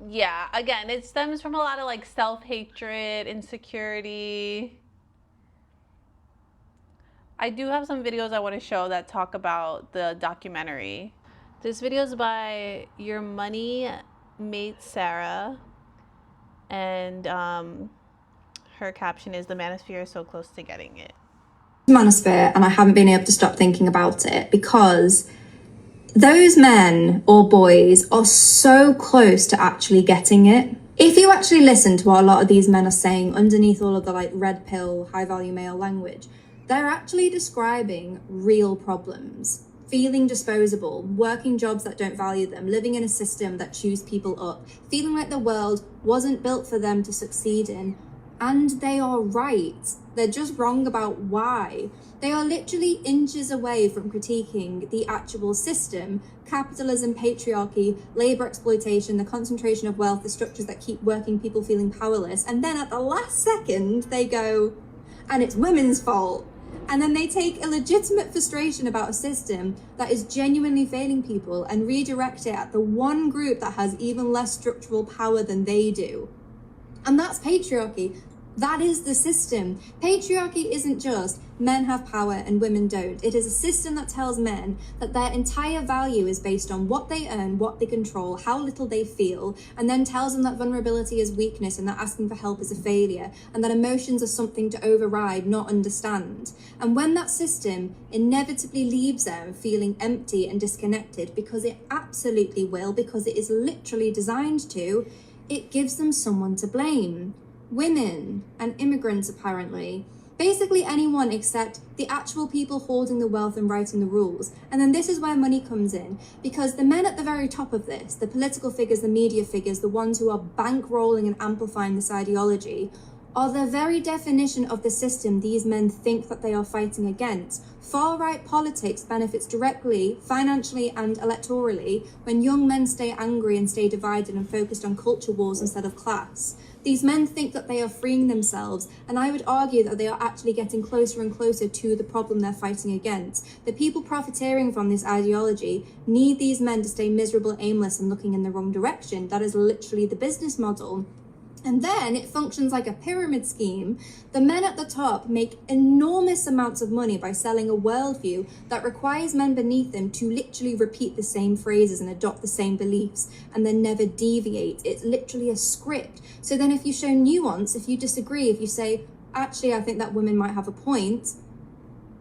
Yeah, again, it stems from a lot of like self-hatred, insecurity. I do have some videos I want to show that talk about the documentary. This video is by Yourmoneymatesarah, and her caption is, "The Manosphere is so close to getting it." Manosphere, and I haven't been able to stop thinking about it because those men or boys are so close to actually getting it. If you actually listen to what a lot of these men are saying underneath all of the like red pill, high value male language, they're actually describing real problems. Feeling disposable, working jobs that don't value them, living in a system that chews people up, feeling like the world wasn't built for them to succeed in. And they are right. They're just wrong about why. They are literally inches away from critiquing the actual system, capitalism, patriarchy, labor exploitation, the concentration of wealth, the structures that keep working people feeling powerless. And then at the last second, they go, and it's women's fault. And then they take a legitimate frustration about a system that is genuinely failing people and redirect it at the one group that has even less structural power than they do. And that's patriarchy. That is the system. Patriarchy isn't just men have power and women don't. It is a system that tells men that their entire value is based on what they earn, what they control, how little they feel, and then tells them that vulnerability is weakness and that asking for help is a failure, and that emotions are something to override, not understand. And when that system inevitably leaves them feeling empty and disconnected, because it absolutely will, because it is literally designed to, it gives them someone to blame. Women and immigrants, apparently. Basically anyone except the actual people holding the wealth and writing the rules. And then this is where money comes in, because the men at the very top of this, the political figures, the media figures, the ones who are bankrolling and amplifying this ideology, are the very definition of the system these men think that they are fighting against. Far-right politics benefits directly, financially and electorally when young men stay angry and stay divided and focused on culture wars instead of class. These men think that they are freeing themselves, and I would argue that they are actually getting closer and closer to the problem they're fighting against. The people profiteering from this ideology need these men to stay miserable, aimless, and looking in the wrong direction. That is literally the business model. And then it functions like a pyramid scheme. The men at the top make enormous amounts of money by selling a worldview that requires men beneath them to literally repeat the same phrases and adopt the same beliefs and then never deviate. It's literally a script. So then if you show nuance, if you disagree, if you say, actually, I think that women might have a point,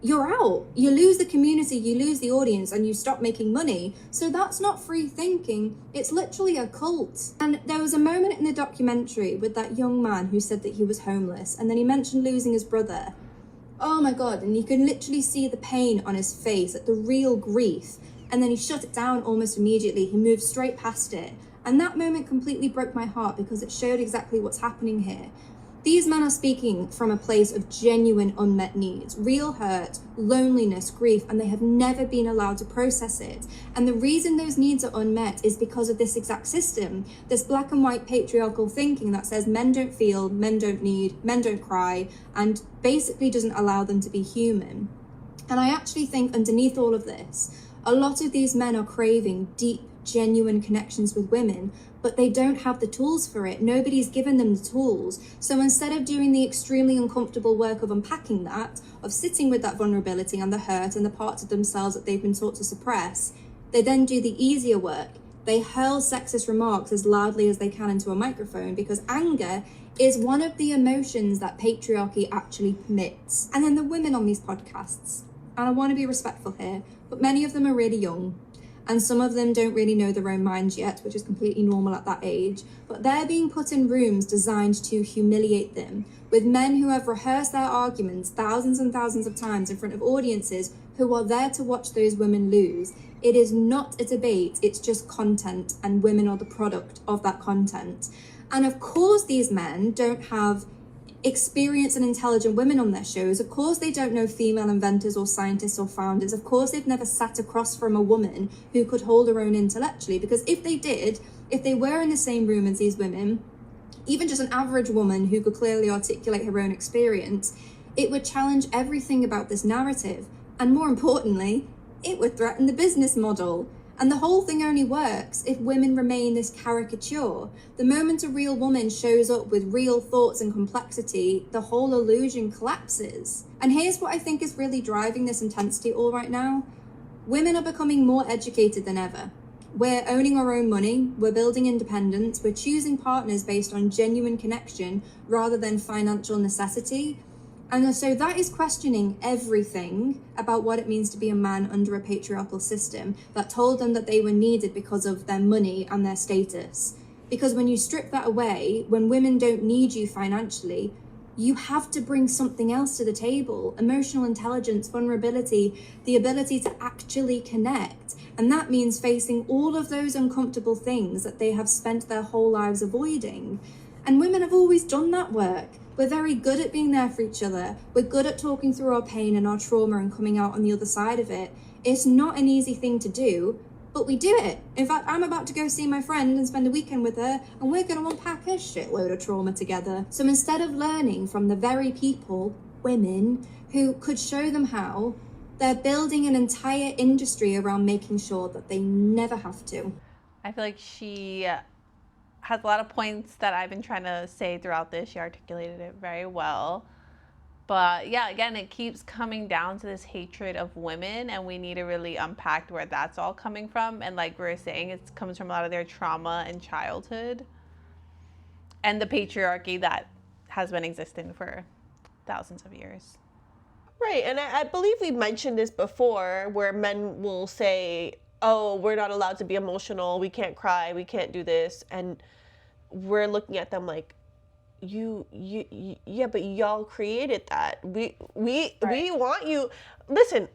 you're out. You lose the community, you lose the audience, and you stop making money. So that's not free thinking. It's literally a cult. And there was a moment in the documentary with that young man who said that he was homeless, and then he mentioned losing his brother. Oh my God, and you can literally see the pain on his face, like the real grief. And then he shut it down almost immediately. He moved straight past it. And that moment completely broke my heart because it showed exactly what's happening here. These men are speaking from a place of genuine unmet needs, real hurt, loneliness, grief, and they have never been allowed to process it. And the reason those needs are unmet is because of this exact system, this black and white patriarchal thinking that says men don't feel, men don't need, men don't cry, and basically doesn't allow them to be human. And I actually think underneath all of this, a lot of these men are craving deep, genuine connections with women, but they don't have the tools for it. Nobody's given them the tools. So instead of doing the extremely uncomfortable work of unpacking that, of sitting with that vulnerability and the hurt and the parts of themselves that they've been taught to suppress, they then do the easier work. They hurl sexist remarks as loudly as they can into a microphone because anger is one of the emotions that patriarchy actually permits. And then the women on these podcasts, and I want to be respectful here, but many of them are really young. And some of them don't really know their own minds yet, which is completely normal at that age. But they're being put in rooms designed to humiliate them, with men who have rehearsed their arguments thousands and thousands of times in front of audiences who are there to watch those women lose. It is not a debate, it's just content, and women are the product of that content. And of course these men don't have experienced and intelligent women on their shows. Of course they don't know female inventors or scientists or founders. Of course they've never sat across from a woman who could hold her own intellectually, because if they did, if they were in the same room as these women, even just an average woman who could clearly articulate her own experience, it would challenge everything about this narrative, and more importantly, it would threaten the business model. And the whole thing only works if women remain this caricature. The moment a real woman shows up with real thoughts and complexity, the whole illusion collapses. And here's what I think is really driving this intensity all right now. Women are becoming more educated than ever. We're owning our own money, we're building independence, we're choosing partners based on genuine connection rather than financial necessity. And so that is questioning everything about what it means to be a man under a patriarchal system that told them that they were needed because of their money and their status. Because when you strip that away, when women don't need you financially, you have to bring something else to the table. Emotional intelligence, vulnerability, the ability to actually connect. And that means facing all of those uncomfortable things that they have spent their whole lives avoiding. And women have always done that work. We're very good at being there for each other. We're good at talking through our pain and our trauma and coming out on the other side of it. It's not an easy thing to do, but we do it. In fact, I'm about to go see my friend and spend a weekend with her, and we're going to unpack her shitload of trauma together. So instead of learning from the very people, women, who could show them how, they're building an entire industry around making sure that they never have to. I feel like she has a lot of points that I've been trying to say throughout this. She articulated it very well. But yeah, again, it keeps coming down to this hatred of women, and we need to really unpack where that's all coming from. And like we were saying, it comes from a lot of their trauma in childhood and the patriarchy that has been existing for thousands of years. Right, and I believe we mentioned this before, where men will say, oh, we're not allowed to be emotional, we can't cry, we can't do this, and we're looking at them like, yeah, but y'all created that. We want you. Listen,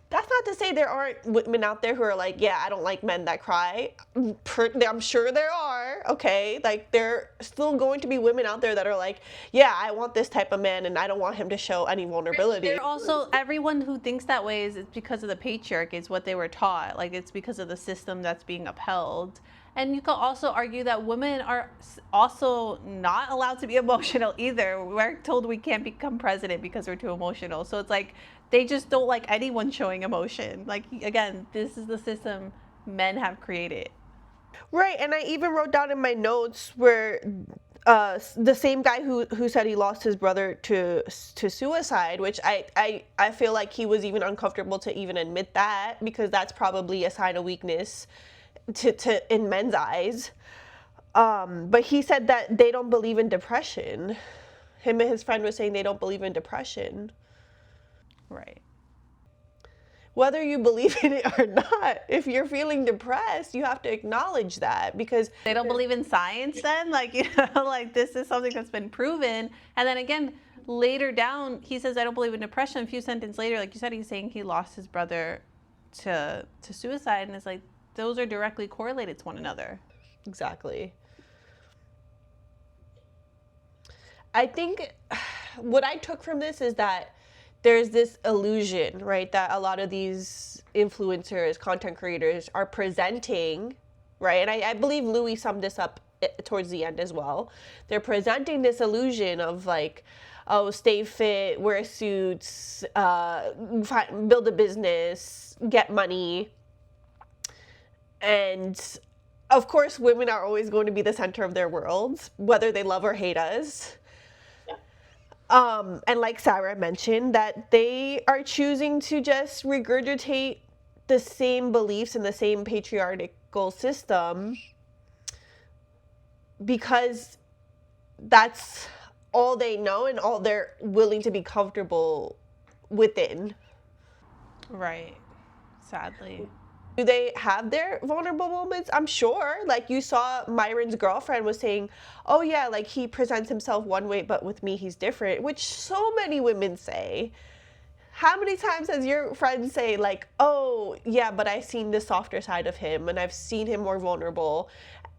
that's not to say there aren't women out there who are like, yeah, I don't like men that cry. I'm sure there are. fair, okay? Like, there are still going to be women out there that are like, yeah, I want this type of man and I don't want him to show any vulnerability. They're also, everyone who thinks that way is it's because of the patriarchy, it's what they were taught. Like, it's because of the system that's being upheld. And you could also argue that women are also not allowed to be emotional either. We're told we can't become president because we're too emotional. So it's like they just don't like anyone showing emotion. Like, again, this is the system men have created. Right, and I even wrote down in my notes where the same guy who said he lost his brother to suicide, which I feel like he was even uncomfortable to even admit that, because that's probably a sign of weakness to in men's eyes. But he said that they don't believe in depression. Him and his friend were saying they don't believe in depression. Right. Whether you believe in it or not, if you're feeling depressed, you have to acknowledge that, because They don't believe in science then? Like, you know, like this is something that's been proven. And then again, later down, he says, I don't believe in depression. A few sentences later, like you said, he's saying he lost his brother to suicide. And it's like, those are directly correlated to one another. Exactly. I think what I took from this is that there's this illusion, right, that a lot of these influencers, content creators are presenting, right? And I believe Louis summed this up towards the end as well. They're presenting this illusion of like, oh, stay fit, wear suits, build a business, get money. And of course, women are always going to be the center of their worlds, whether they love or hate us. And like Sarah mentioned, that they are choosing to just regurgitate the same beliefs in the same patriarchal system because that's all they know and all they're willing to be comfortable within. Right. Sadly. Do they have their vulnerable moments? I'm sure. Like, you saw Myron's girlfriend was saying, oh yeah, like he presents himself one way, but with me he's different, which so many women say. How many times has your friend say like, oh yeah, but I've seen the softer side of him and I've seen him more vulnerable?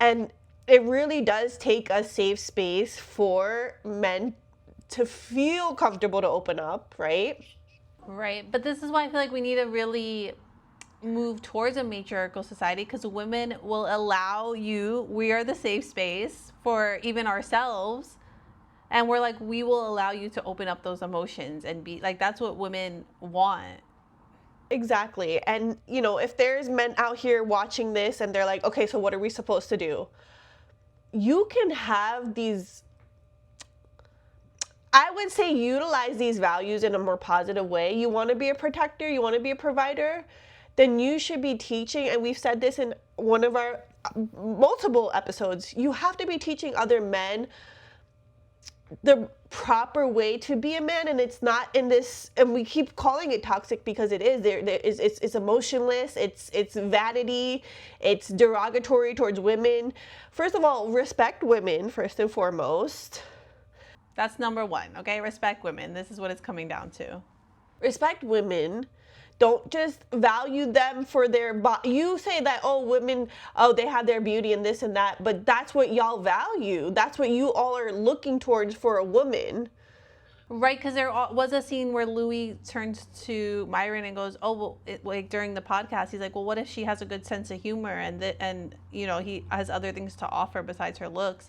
And it really does take a safe space for men to feel comfortable to open up, right? Right. But this is why I feel like we need to really move towards a matriarchal society, because women will allow you, we are the safe space for even ourselves, and we're like, we will allow you to open up those emotions and be like, that's what women want. Exactly. And you know, if there's men out here watching this and they're like, okay, so what are we supposed to do? You can have these, I would say, utilize these values in a more positive way. You want to be a protector, you want to be a provider, then you should be teaching, and we've said this in one of our multiple episodes, you have to be teaching other men the proper way to be a man. And it's not in this, and we keep calling it toxic because it is, it's emotionless, it's vanity, it's derogatory towards women. First of all, respect women first and foremost. That's number one, okay? Respect women. This is what it's coming down to. Respect women. Don't just value them for their body. You say that, oh, women, oh, they have their beauty and this and that, but that's what y'all value. That's what you all are looking towards for a woman. Right, because there was a scene where Louis turns to Myron and goes, oh, well, like during the podcast, he's like, well, what if she has a good sense of humor and you know, he has other things to offer besides her looks?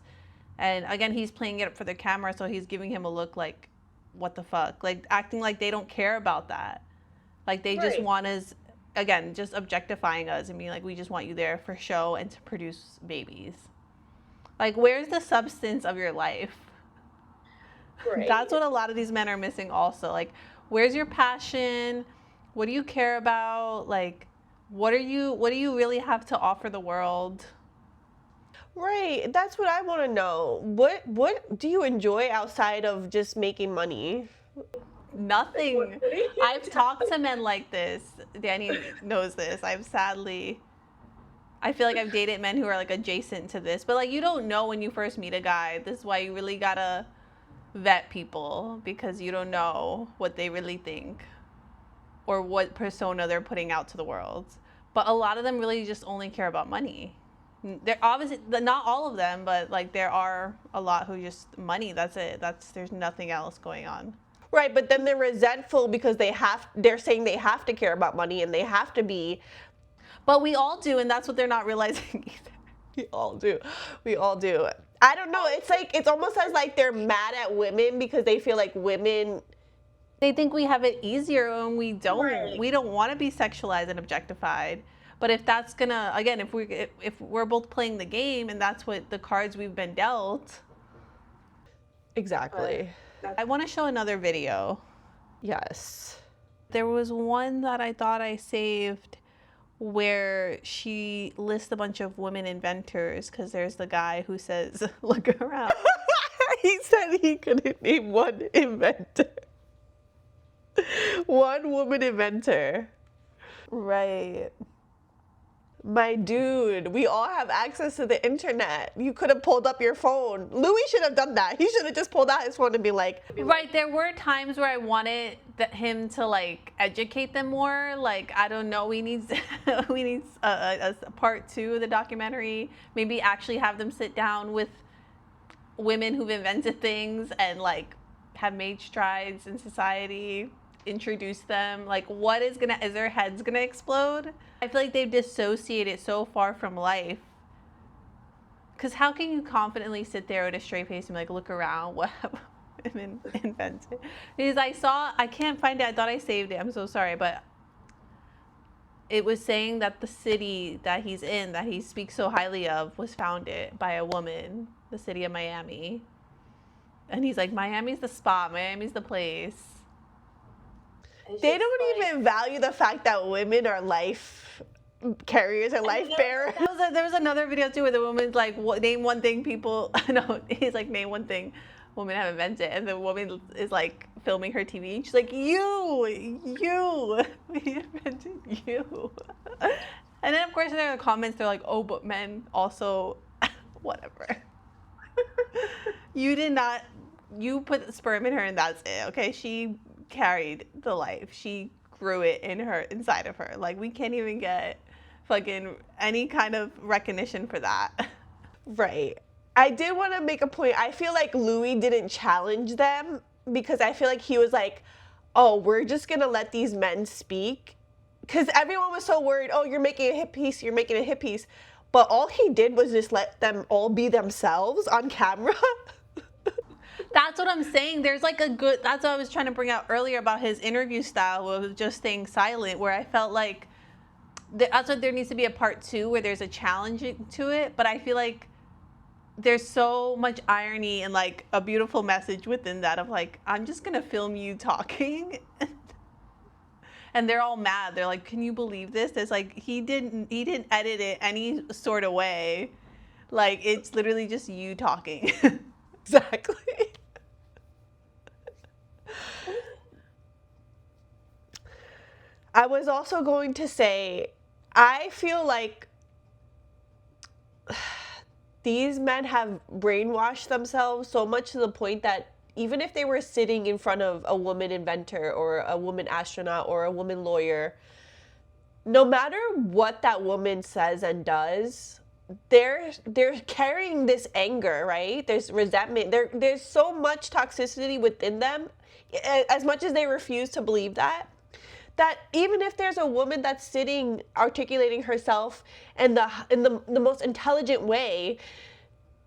And again, he's playing it up for the camera, so he's giving him a look like, what the fuck? Like, acting like they don't care about that. Like, they just want us, again, just objectifying us and being like, we just want you there for show and to produce babies. Like, where's the substance of your life? Right. That's what a lot of these men are missing also. Like, where's your passion? What do you care about? Like, what do you really have to offer the world? Right, that's what I want to know. What do you enjoy outside of just making money? Nothing. I've talked to men like this. Danny knows this. I feel like I've dated men who are like adjacent to this, but like, you don't know when you first meet a guy. This is why you really gotta vet people, because you don't know what they really think or what persona they're putting out to the world. But a lot of them really just only care about money. There obviously not all of them, but like there are a lot who just money. That's it. There's nothing else going on. Right, but then they're resentful because they're saying they have to care about money and they have to be. But we all do, and that's what they're not realizing either. We all do. We all do. I don't know. It's like, it's almost as like they're mad at women because they feel like women. They think we have it easier and we don't. Right. We don't want to be sexualized and objectified. But if that's gonna, again, if we're both playing the game and that's what the cards we've been dealt. Exactly. I want to show another video. Yes. There was one that I thought I saved where she lists a bunch of women inventors because there's the guy who says, look around. He said he couldn't name one inventor. One woman inventor. Right. My dude, we all have access to the internet. You could have pulled up your phone. Louis should have done that. He should have just pulled out his phone and be like, Right, there were times where I wanted him to like educate them more. Like, I don't know, we need a part 2 of the documentary. Maybe actually have them sit down with women who've invented things and like have made strides in society. Introduce them. Like, is their heads gonna explode? I feel like they've dissociated so far from life. Because how can you confidently sit there with a straight face and be like, look around, what have women invented? Because I can't find it, I thought I saved it, I'm so sorry, but it was saying that the city that he's in, that he speaks so highly of, was founded by a woman, the city of Miami. And he's like, Miami's the spot, Miami's the place. they don't even value the fact that women are life carriers and life bearers. There was another video too where the woman's like, name one thing people, no, he's like, name one thing women have invented. And the woman is like filming her TV and she's like, we invented you. And then of course there are comments, they're like, oh, but men also, whatever. You put sperm in her and that's it, okay? She carried the life. She grew it inside of her. Like, we can't even get fucking any kind of recognition for that. Right. I did want to make a point. I feel like Louis didn't challenge them because I feel like he was like, oh, we're just going to let these men speak. Because everyone was so worried, oh, you're making a hit piece, you're making a hit piece. But all he did was just let them all be themselves on camera. That's what I'm saying. There's like that's what I was trying to bring out earlier about his interview style of just staying silent, where I felt like that's what there needs to be a part 2 where there's a challenge to it. But I feel like there's so much irony and like a beautiful message within that of like, I'm just going to film you talking. And they're all mad. They're like, can you believe this? There's like, he didn't edit it any sort of way. Like, it's literally just you talking. Exactly. I was also going to say, I feel like these men have brainwashed themselves so much to the point that even if they were sitting in front of a woman inventor or a woman astronaut or a woman lawyer, no matter what that woman says and does, they're carrying this anger, right? There's resentment. There's so much toxicity within them, as much as they refuse to believe that even if there's a woman that's sitting articulating herself in the most intelligent way,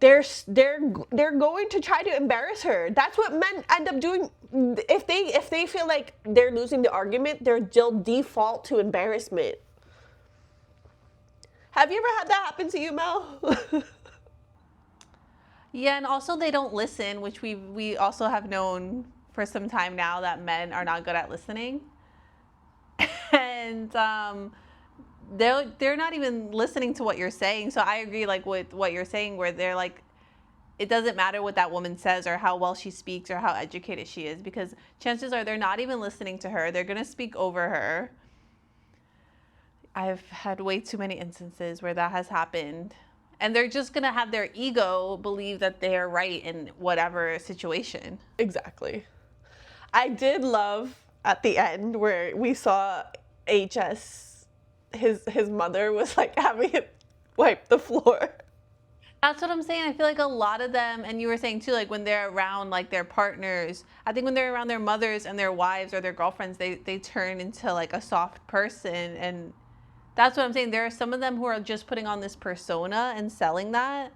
they're going to try to embarrass her. That's what men end up doing. If they feel like they're losing the argument, they'll default to embarrassment. Have you ever had that happen to you, Mel? Yeah, and also they don't listen, which we also have known for some time now that men are not good at listening. And they're not even listening to what you're saying. So I agree, like, with what you're saying, where they're like, it doesn't matter what that woman says or how well she speaks or how educated she is, because chances are they're not even listening to her. They're gonna speak over her. I've had way too many instances where that has happened. And they're just gonna have their ego believe that they're right in whatever situation. Exactly. I did love at the end where we saw HS, his mother was like having wipe the floor. That's what I'm saying. I feel like a lot of them, and you were saying too, like when they're around like their partners, I think when they're around their mothers and their wives or their girlfriends, they turn into like a soft person. And that's what I'm saying. There are some of them who are just putting on this persona and selling that.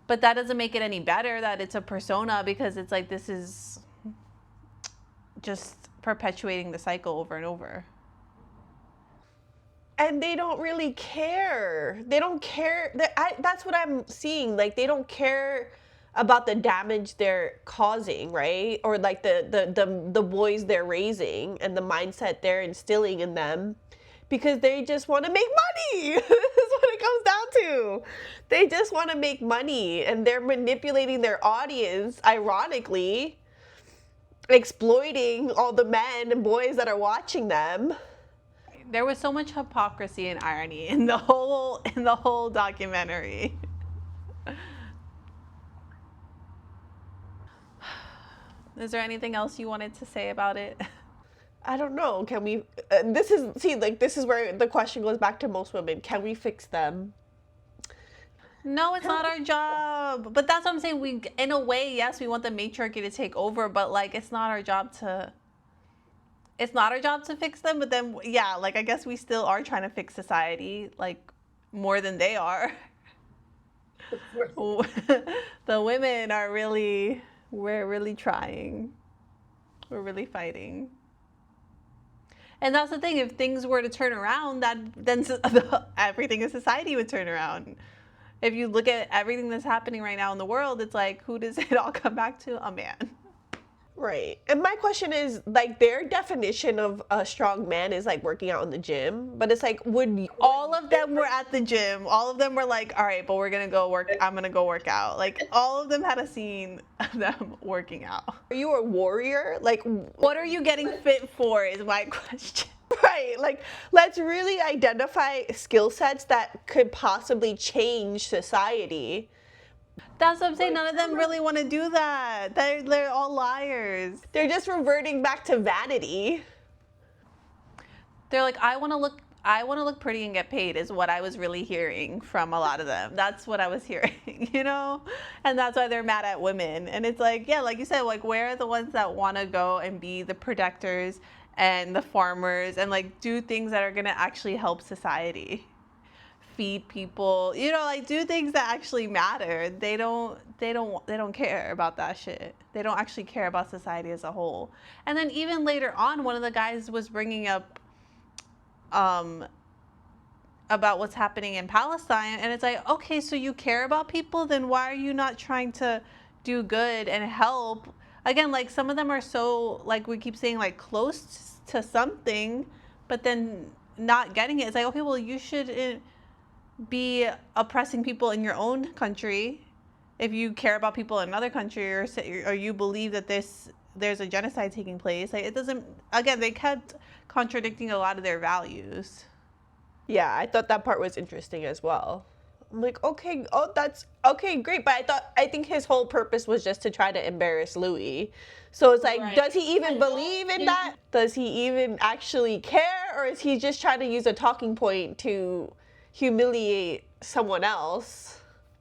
But that doesn't make it any better that it's a persona, because it's like this is just perpetuating the cycle over and over. And they don't really care. They don't care. That's what I'm seeing. Like, they don't care about the damage they're causing, right? Or like the boys they're raising and the mindset they're instilling in them, because they just want to make money. That's what it comes down to. They just want to make money, and they're manipulating their audience, ironically, exploiting all the men and boys that are watching them. There was so much hypocrisy and irony in the whole documentary. Is there anything else you wanted to say about it? I don't know. Can we? This is where the question goes back to most women. Can we fix them? No, it's not our job. But that's what I'm saying. We, in a way, yes, we want the matriarchy to take over, but like it's not our job to. It's not our job to fix them, but then, yeah, like, I guess we still are trying to fix society, like, more than they are. The women are really, we're really trying. We're really fighting. And that's the thing, if things were to turn around, then everything in society would turn around. If you look at everything that's happening right now in the world, it's like, who does it all come back to? A man. Right. And my question is, like, their definition of a strong man is like working out in the gym, but it's like, all of them were at the gym. All of them were like, all right, but we're gonna go work. I'm gonna go work out. Like, all of them had a scene of them working out. Are you a warrior? Like, what are you getting fit for is my question. Right. Like, let's really identify skill sets that could possibly change society. That's what I'm saying. None of them really want to do that. They're all liars. They're just reverting back to vanity. They're like, I want to look pretty and get paid is what I was really hearing from a lot of them. That's what I was hearing, you know? And that's why they're mad at women. And it's like, yeah, like you said, like, where are the ones that want to go and be the protectors and the farmers and like do things that are going to actually help society? Feed people, you know, like do things that actually matter. They don't care about that shit. They don't actually care about society as a whole. And then even later on, one of the guys was bringing up about what's happening in Palestine, and it's like, okay, so you care about people, then why are you not trying to do good and help? Again, like some of them are so, like we keep saying, like close to something, but then not getting it. It's like, okay, well, you should be oppressing people in your own country if you care about people in another country, or you believe that there's a genocide taking place. Like, it doesn't, again, they kept contradicting a lot of their values. Yeah, I thought that part was interesting as well. I'm like, okay, oh, that's okay, great. But I think his whole purpose was just to try to embarrass Louis. So it's like, does he even believe in that? Does he even actually care? Or is he just trying to use a talking point to humiliate someone else?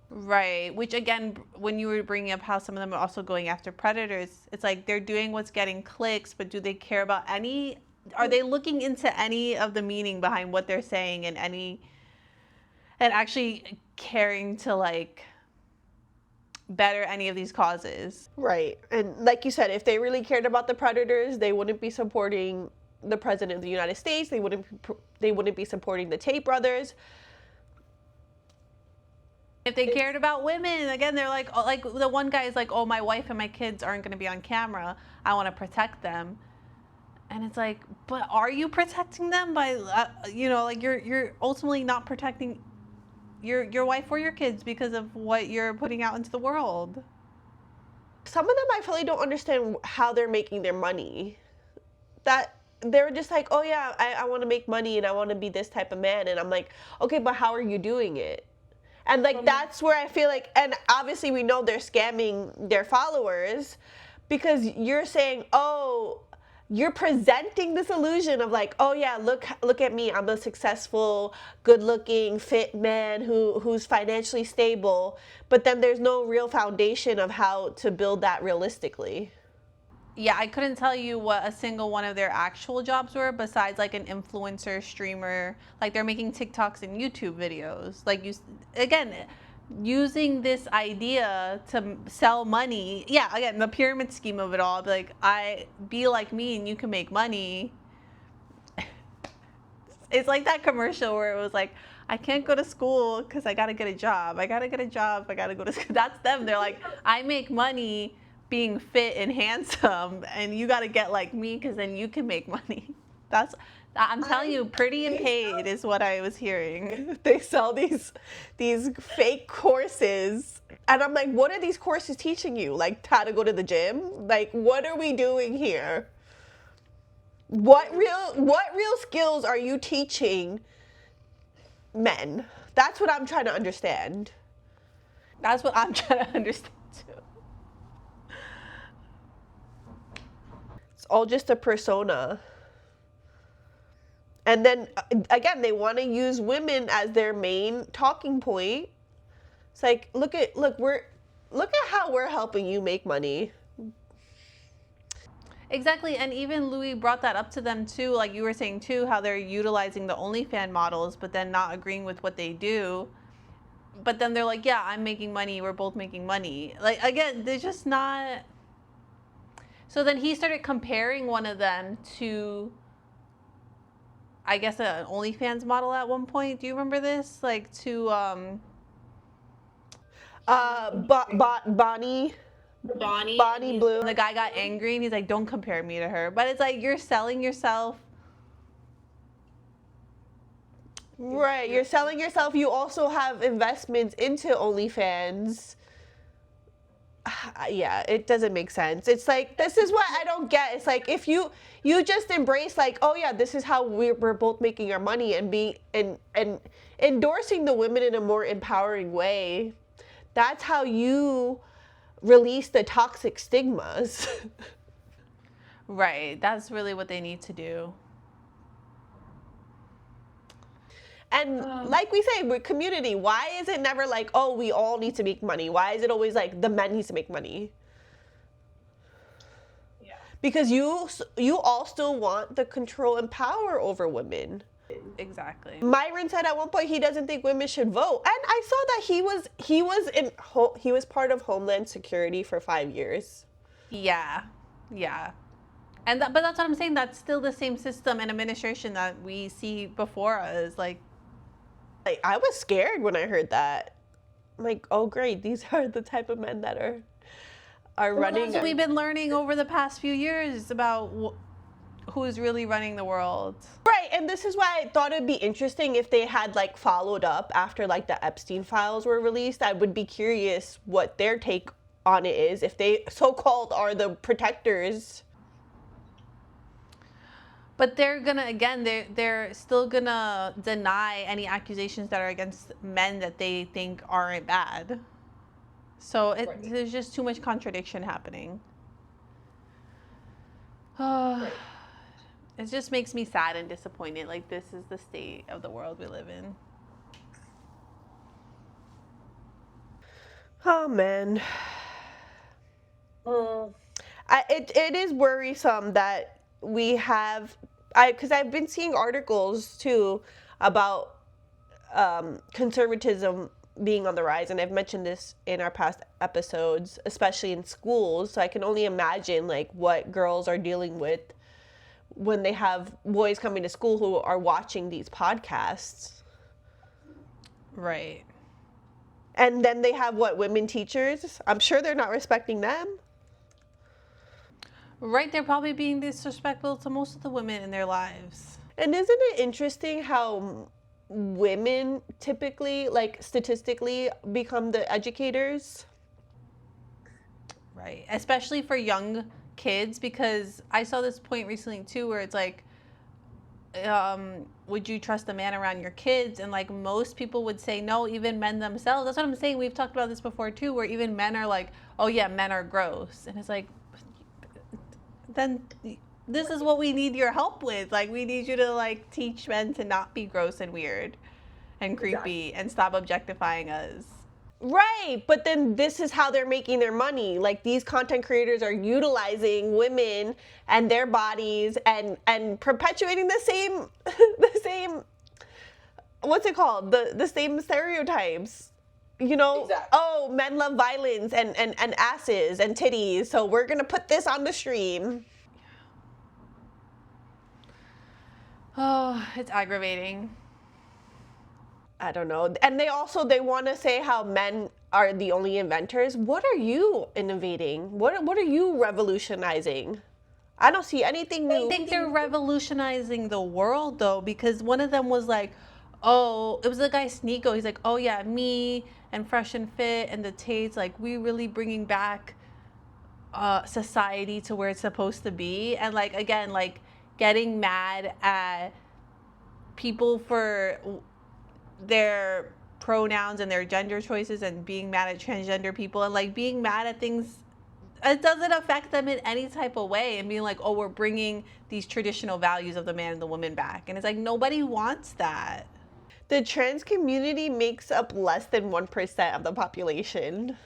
Right. Which, again, when you were bringing up how some of them are also going after predators, it's like they're doing what's getting clicks, but do they care about any? Are they looking into any of the meaning behind what they're saying and actually caring to like better any of these causes? Right. And like you said, if they really cared about the predators, they wouldn't be supporting the president of the United States. They wouldn't be supporting the Tate brothers. If they cared about women, again, they're like the one guy is like, oh, my wife and my kids aren't going to be on camera. I want to protect them. And it's like, but are you protecting them by, you know, like you're ultimately not protecting your wife or your kids because of what you're putting out into the world. Some of them I really don't understand how they're making their money. That they're just like, oh yeah, I want to make money and I want to be this type of man. And I'm like, okay, but how are you doing it? And like, that's where I feel like, and obviously we know they're scamming their followers, because you're saying, oh, you're presenting this illusion of like, oh yeah, look at me, I'm a successful, good-looking, fit man who's financially stable, but then there's no real foundation of how to build that realistically. Yeah, I couldn't tell you what a single one of their actual jobs were besides like an influencer, streamer, like they're making TikToks and YouTube videos. Like again, using this idea to sell money. Yeah, again, the pyramid scheme of it all. Like, be like me and you can make money. It's like that commercial where it was like, I can't go to school because I got to get a job. I got to get a job. I got to go to school. That's them. They're like, I make money being fit and handsome, and you got to get like me because then you can make money. I'm telling you, pretty and paid is what I was hearing. They sell these fake courses, and I'm like, what are these courses teaching you? Like how to go to the gym? Like, what are we doing here? What real skills are you teaching men? That's what I'm trying to understand. That's what I'm trying to understand too. It's all just a persona. And then again, they want to use women as their main talking point. It's like, look at how we're helping you make money. Exactly, and even Louis brought that up to them too, like you were saying too, how they're utilizing the OnlyFans models, but then not agreeing with what they do. But then they're like, yeah, I'm making money, we're both making money. Like, again, they're just not. So then he started comparing one of them to, I guess, an OnlyFans model at one point. Do you remember this? Like to Bonnie Blue. And the guy got angry and he's like, don't compare me to her. But it's like, you're selling yourself. Right, you're selling yourself. You also have investments into OnlyFans. Yeah, it doesn't make sense. It's like, this is what I don't get. It's like, if you just embrace like, oh yeah, this is how we're both making our money, and endorsing the women in a more empowering way, that's how you release the toxic stigmas. Right, that's really what they need to do. And like we say, with community, why is it never like, oh, we all need to make money? Why is it always like the men needs to make money? Yeah. Because you all still want the control and power over women. Exactly. Myron said at one point he doesn't think women should vote, and I saw that he was part of Homeland Security for 5 years. Yeah, yeah. But that's what I'm saying. That's still the same system and administration that we see before us. Like I was scared when I heard that. I'm like, oh great, these are the type of men that are running. That's what we've been learning over the past few years about who's really running the world. Right, and this is why I thought it'd be interesting if they had like followed up after like the Epstein files were released. I would be curious what their take on it is, if they so-called are the protectors. But they're gonna, again, they're still gonna deny any accusations that are against men that they think aren't bad. So there's just too much contradiction happening. It just makes me sad and disappointed. Like, this is the state of the world we live in. Oh man. It is worrisome that we have, because I've been seeing articles too about conservatism being on the rise, and I've mentioned this in our past episodes, especially in schools. So I can only imagine like what girls are dealing with when they have boys coming to school who are watching these podcasts. Right. And then they have women teachers? I'm sure they're not respecting them. Right, they're probably being disrespectful to most of the women in their lives. And isn't it interesting how women typically, like statistically, become the educators? Right, especially for young kids, because I saw this point recently too where it's like, would you trust a man around your kids? And like most people would say no, even men themselves. That's what I'm saying. We've talked about this before too, where even men are like, oh yeah, men are gross. And it's like, then this is what we need your help with. Like, we need you to like teach men to not be gross and weird and creepy and stop objectifying us. Right, but then this is how they're making their money. Like, these content creators are utilizing women and their bodies and perpetuating the same the same, what's it called, the same stereotypes. You know, Exactly. oh, men love violence and asses and titties, so we're gonna put this on the stream. Oh, it's aggravating. I don't know. And they want to say how men are the only inventors. What are you innovating? What are you revolutionizing? I don't see anything new. I think they're revolutionizing the world though, because one of them was like, oh, it was the guy Sneeko. He's like, oh yeah, me and Fresh and Fit and the Tates, like we really bringing back society to where it's supposed to be. And like, again, like getting mad at people for their pronouns and their gender choices and being mad at transgender people and like being mad at things, it doesn't affect them in any type of way, and being like, oh, we're bringing these traditional values of the man and the woman back. And it's like, nobody wants that. The trans community makes up less than 1% of the population.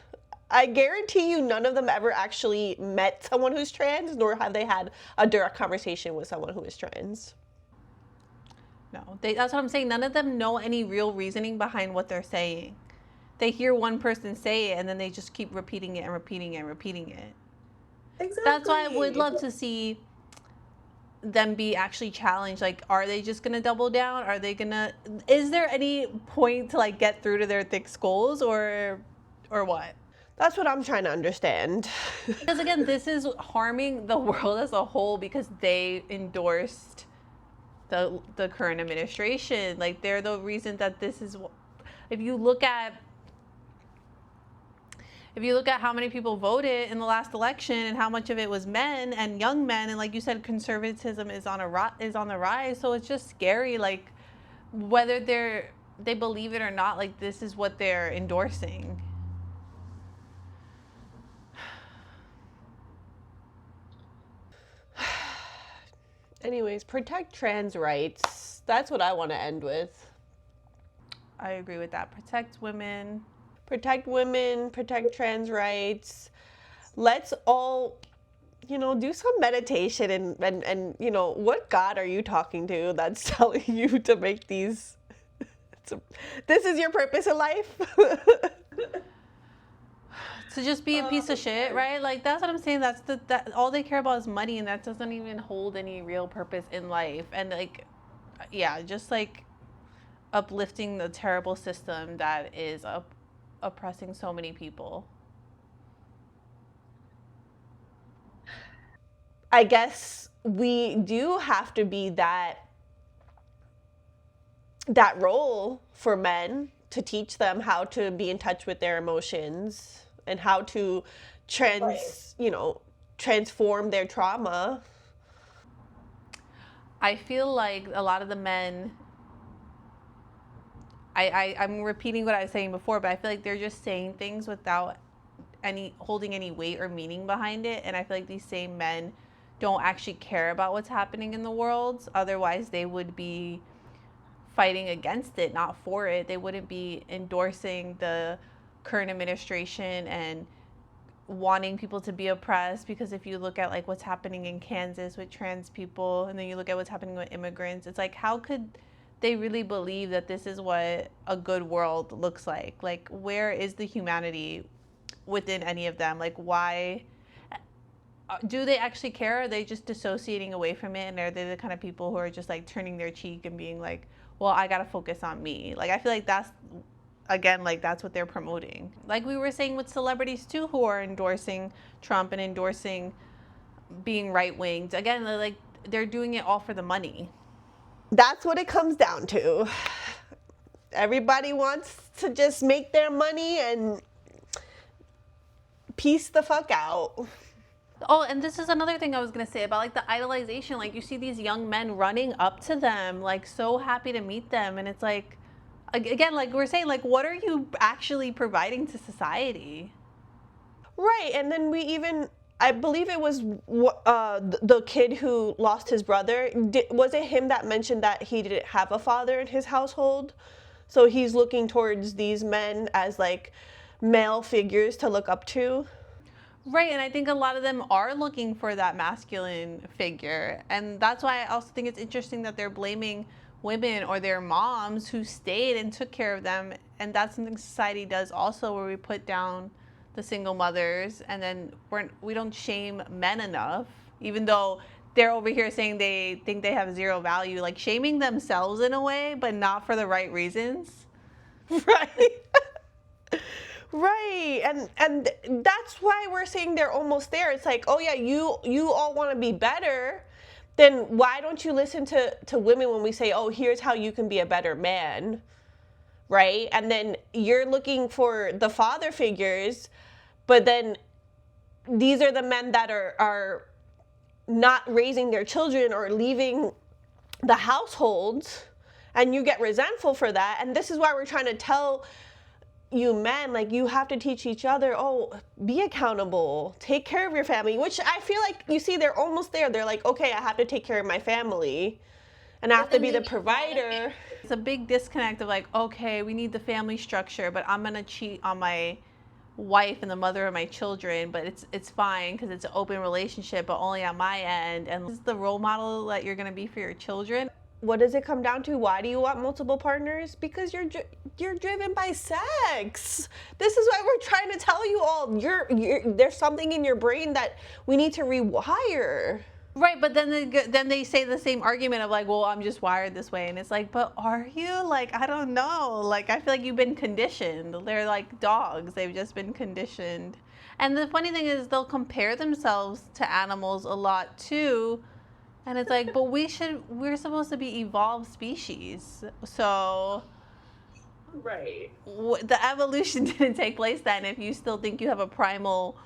I guarantee you none of them ever actually met someone who's trans, nor have they had a direct conversation with someone who is trans. No, that's what I'm saying. None of them know any real reasoning behind what they're saying. They hear one person say it and then they just keep repeating it and repeating it and repeating it. Exactly. That's why I would love to see them be actually challenged. Like, are they just gonna double down? Are they gonna, is there any point to like get through to their thick skulls or what? That's what I'm trying to understand. Because again, this is harming the world as a whole because they endorsed the current administration. Like, they're the reason that this is. If you look at how many people voted in the last election and how much of it was men and young men, and like you said, conservatism is on the rise. So it's just scary. Like, whether they believe it or not, like this is what they're endorsing. Anyways, protect trans rights. That's what I want to end with. I agree with that. Protect women. Protect women, protect trans rights. Let's all, do some meditation and what God are you talking to that's telling you to make these, this is your purpose in life? To just be a piece of shit, right? Like, that's what I'm saying. That all they care about is money, and that doesn't even hold any real purpose in life. And like, yeah, just like uplifting the terrible system that is oppressing so many people. I guess we do have to be that role for men to teach them how to be in touch with their emotions and how to transform their trauma. I feel like a lot of the men, I'm repeating what I was saying before, but I feel like they're just saying things without holding any weight or meaning behind it. And I feel like these same men don't actually care about what's happening in the world. Otherwise, they would be fighting against it, not for it. They wouldn't be endorsing the current administration and wanting people to be oppressed. Because if you look at like what's happening in Kansas with trans people, and then you look at what's happening with immigrants, it's like, how could they really believe that this is what a good world looks like? Like, where is the humanity within any of them? Like, why do they actually care? Are they just dissociating away from it? And are they the kind of people who are just like turning their cheek and being like, well, I gotta focus on me? Like, I feel like that's, again, like that's what they're promoting. Like we were saying with celebrities too, who are endorsing Trump and endorsing being right-winged. Again, they're doing it all for the money. That's what it comes down to. Everybody wants to just make their money and piece the fuck out. Oh, and this is another thing I was going to say about like the idolization. Like, you see these young men running up to them, like so happy to meet them. And it's like, again, like we're saying, like, what are you actually providing to society? Right. And then we even I believe it was the kid who lost his brother. Was it him that mentioned that he didn't have a father in his household? So he's looking towards these men as like male figures to look up to. Right, and I think a lot of them are looking for that masculine figure. And that's why I also think it's interesting that they're blaming women or their moms who stayed and took care of them. And that's something society does also, where we put down the single mothers, and then we don't shame men enough, even though they're over here saying they think they have zero value, like shaming themselves in a way, but not for the right reasons. Right. Right. And that's why we're saying they're almost there. It's like, oh yeah, you all want to be better. Then why don't you listen to women when we say, oh, here's how you can be a better man? Right? And then you're looking for the father figures, but then these are the men that are not raising their children or leaving the households, and you get resentful for that. And this is why we're trying to tell you men, like, you have to teach each other, oh, be accountable, take care of your family, which I feel like, you see, they're almost there. They're like, okay, I have to take care of my family and I have to be the provider. It's a big disconnect of like, okay, we need the family structure, but I'm gonna cheat on my wife and the mother of my children, but it's fine because it's an open relationship, but only on my end. And this is the role model that you're gonna be for your children. What does it come down to? Why do you want multiple partners? Because you're driven by sex. This is why we're trying to tell you all, there's something in your brain that we need to rewire. Right, but then they say the same argument of like, well, I'm just wired this way, and it's like, but are you? Like, I don't know. Like, I feel like you've been conditioned. They're like dogs. They've just been conditioned. And the funny thing is, they'll compare themselves to animals a lot too. And it's like, but we're supposed to be evolved species. So Right. the evolution didn't take place then if you still think you have a primal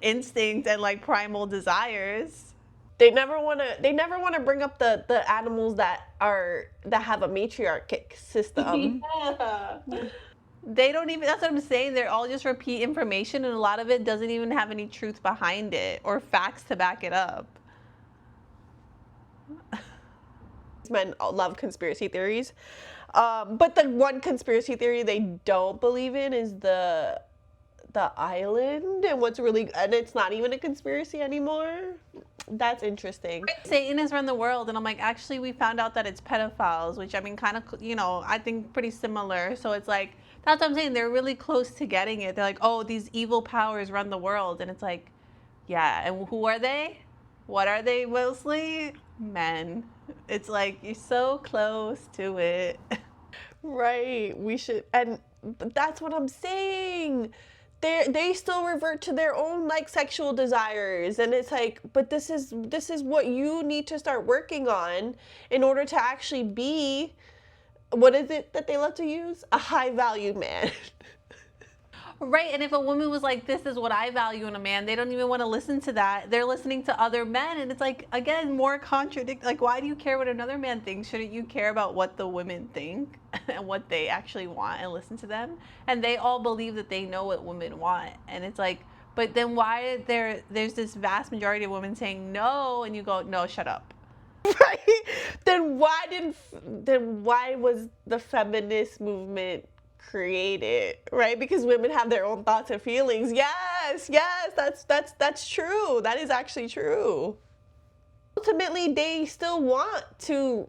instinct and like primal desires. They never want to bring up the animals that have a matriarchic system. Yeah. They don't even, that's what I'm saying, they're all just repeat information, and a lot of it doesn't even have any truth behind it or facts to back it up. Men love conspiracy theories, but the one conspiracy theory they don't believe in is the island, and it's not even a conspiracy anymore. That's interesting. Satanists run the world, and I'm like, actually, we found out that it's pedophiles, which I mean, kind of, I think pretty similar. So it's like, that's what I'm saying. They're really close to getting it. They're like, oh, these evil powers run the world, and it's like, yeah, and who are they? What are they mostly? Men. It's like, you're so close to it. Right. We should, and that's what I'm saying. They still revert to their own like sexual desires, and it's like, but this is what you need to start working on in order to actually be, what is it that they love to use? A high value man. Right, and if a woman was like, this is what I value in a man, they don't even want to listen to that. They're listening to other men, and it's like, again, more like, why do you care what another man thinks? Shouldn't you care about what the women think and what they actually want and listen to them? And they all believe that they know what women want, and it's like, but then why there's this vast majority of women saying no, and you go, no, shut up. Right? Then why was the feminist movement created, right? Because women have their own thoughts and feelings. Yes, that's true. That is actually true. Ultimately, they still want to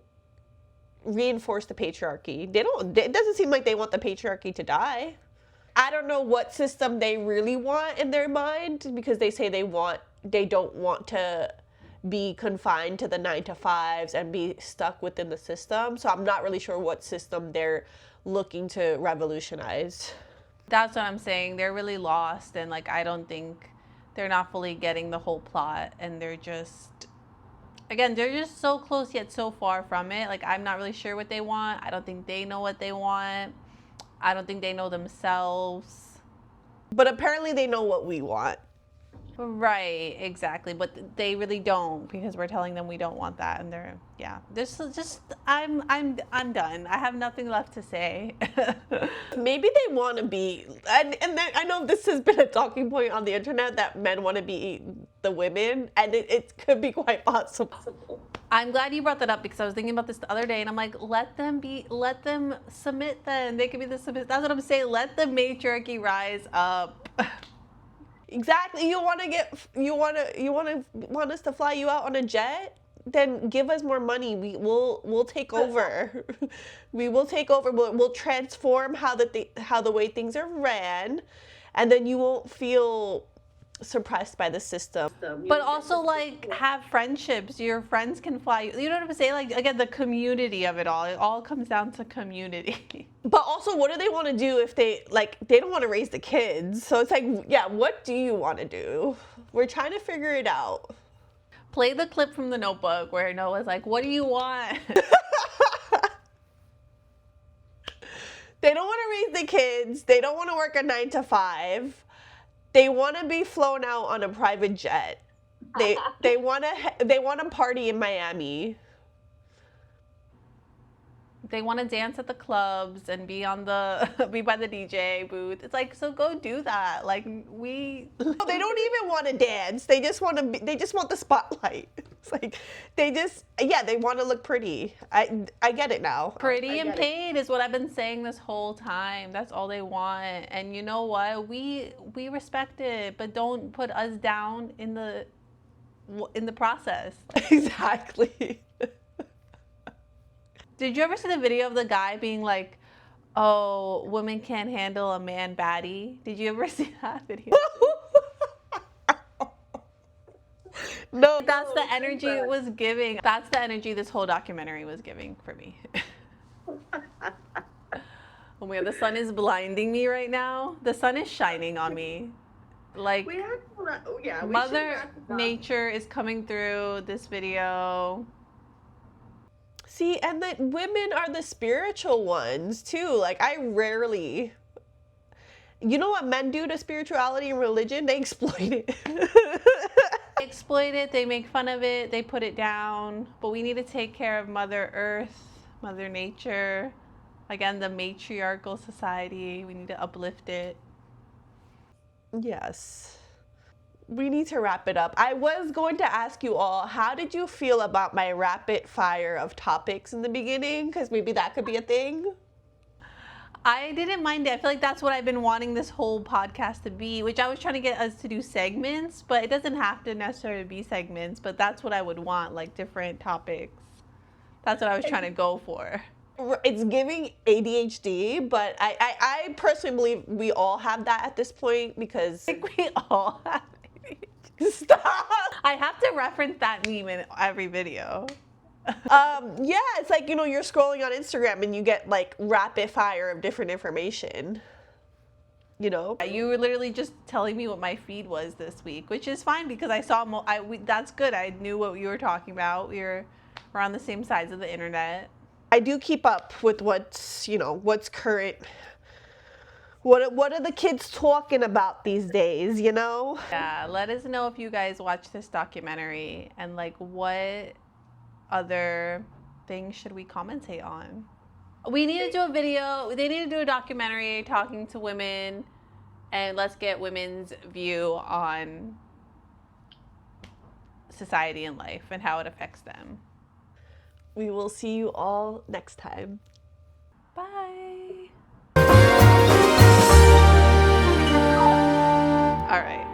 reinforce the patriarchy. It doesn't seem like they want the patriarchy to die. I don't know what system they really want in their mind, because they say they don't want to be confined to the 9-to-5s and be stuck within the system. So I'm not really sure what system they're looking to revolutionize. That's what I'm saying. They're really lost, and like, I don't think they're not fully getting the whole plot, and they're just so close yet so far from it. Like, I'm not really sure what they want. I don't think they know what they want. I don't think they know themselves. But apparently they know what we want. Right, exactly. But they really don't, because we're telling them we don't want that, and they're, yeah. This is just, I'm done. I have nothing left to say. Maybe they want to be, and then, I know this has been a talking point on the internet that men want to be the women, and it could be quite possible. I'm glad you brought that up, because I was thinking about this the other day, and I'm like, let them submit then. They could be the submit. That's what I'm saying. Let the matriarchy rise up. Exactly. You want us to fly you out on a jet? Then give us more money. We'll take over. We will take over. We'll transform how the way things are ran, and then you won't feel suppressed by the system. But also, like, have friendships. Your friends can fly you. You know what I'm saying? Like, again, the community of it all comes down to community. But also, what do they want to do if they don't want to raise the kids? So it's like, yeah, what do you want to do? We're trying to figure it out. Play the clip from The Notebook where Noah's like, what do you want? They don't want to raise the kids. They don't want to work a 9 to 5. They want to be flown out on a private jet. They want to party in Miami. They want to dance at the clubs and be by the DJ booth. It's like, so go do that. Like, No, they don't even want to dance. They just want the spotlight. It's like they want to look pretty. I get it now. Pretty and paid is what I've been saying this whole time. That's all they want. And you know what? We respect it, but don't put us down in the process. Exactly. Did you ever see the video of the guy being like, oh, women can't handle a man baddie? Did you ever see that video? No. That's the energy it was giving. That's the energy this whole documentary was giving for me. Oh my God, the sun is blinding me right now. The sun is shining on me. Like, Mother Nature is coming through this video. See, and that women are the spiritual ones too. Like, you know what men do to spirituality and religion? They exploit it. They exploit it, they make fun of it, they put it down. But we need to take care of Mother Earth, Mother Nature. Again, the matriarchal society. We need to uplift it. Yes. We need to wrap it up. I was going to ask you all, how did you feel about my rapid fire of topics in the beginning? Because maybe that could be a thing. I didn't mind it. I feel like that's what I've been wanting this whole podcast to be, which I was trying to get us to do segments, but it doesn't have to necessarily be segments, but that's what I would want, like different topics. That's what I was trying to go for. It's giving ADHD, but I personally believe we all have that at this point, because I think we all have ADHD. Stop. I have to reference that meme in every video. Yeah, it's like, you're scrolling on Instagram and you get like rapid fire of different information. You were literally just telling me what my feed was this week, which is fine because I saw. That's good. I knew what you were talking about. We're on the same sides of the internet. I do keep up with what's current. What are the kids talking about these days? Yeah, let us know if you guys watch this documentary and like what other things should we commentate on. We need to do a video. They need to do a documentary talking to women, and let's get women's view on society and life and how it affects them. We will see you all next time. Bye. All right.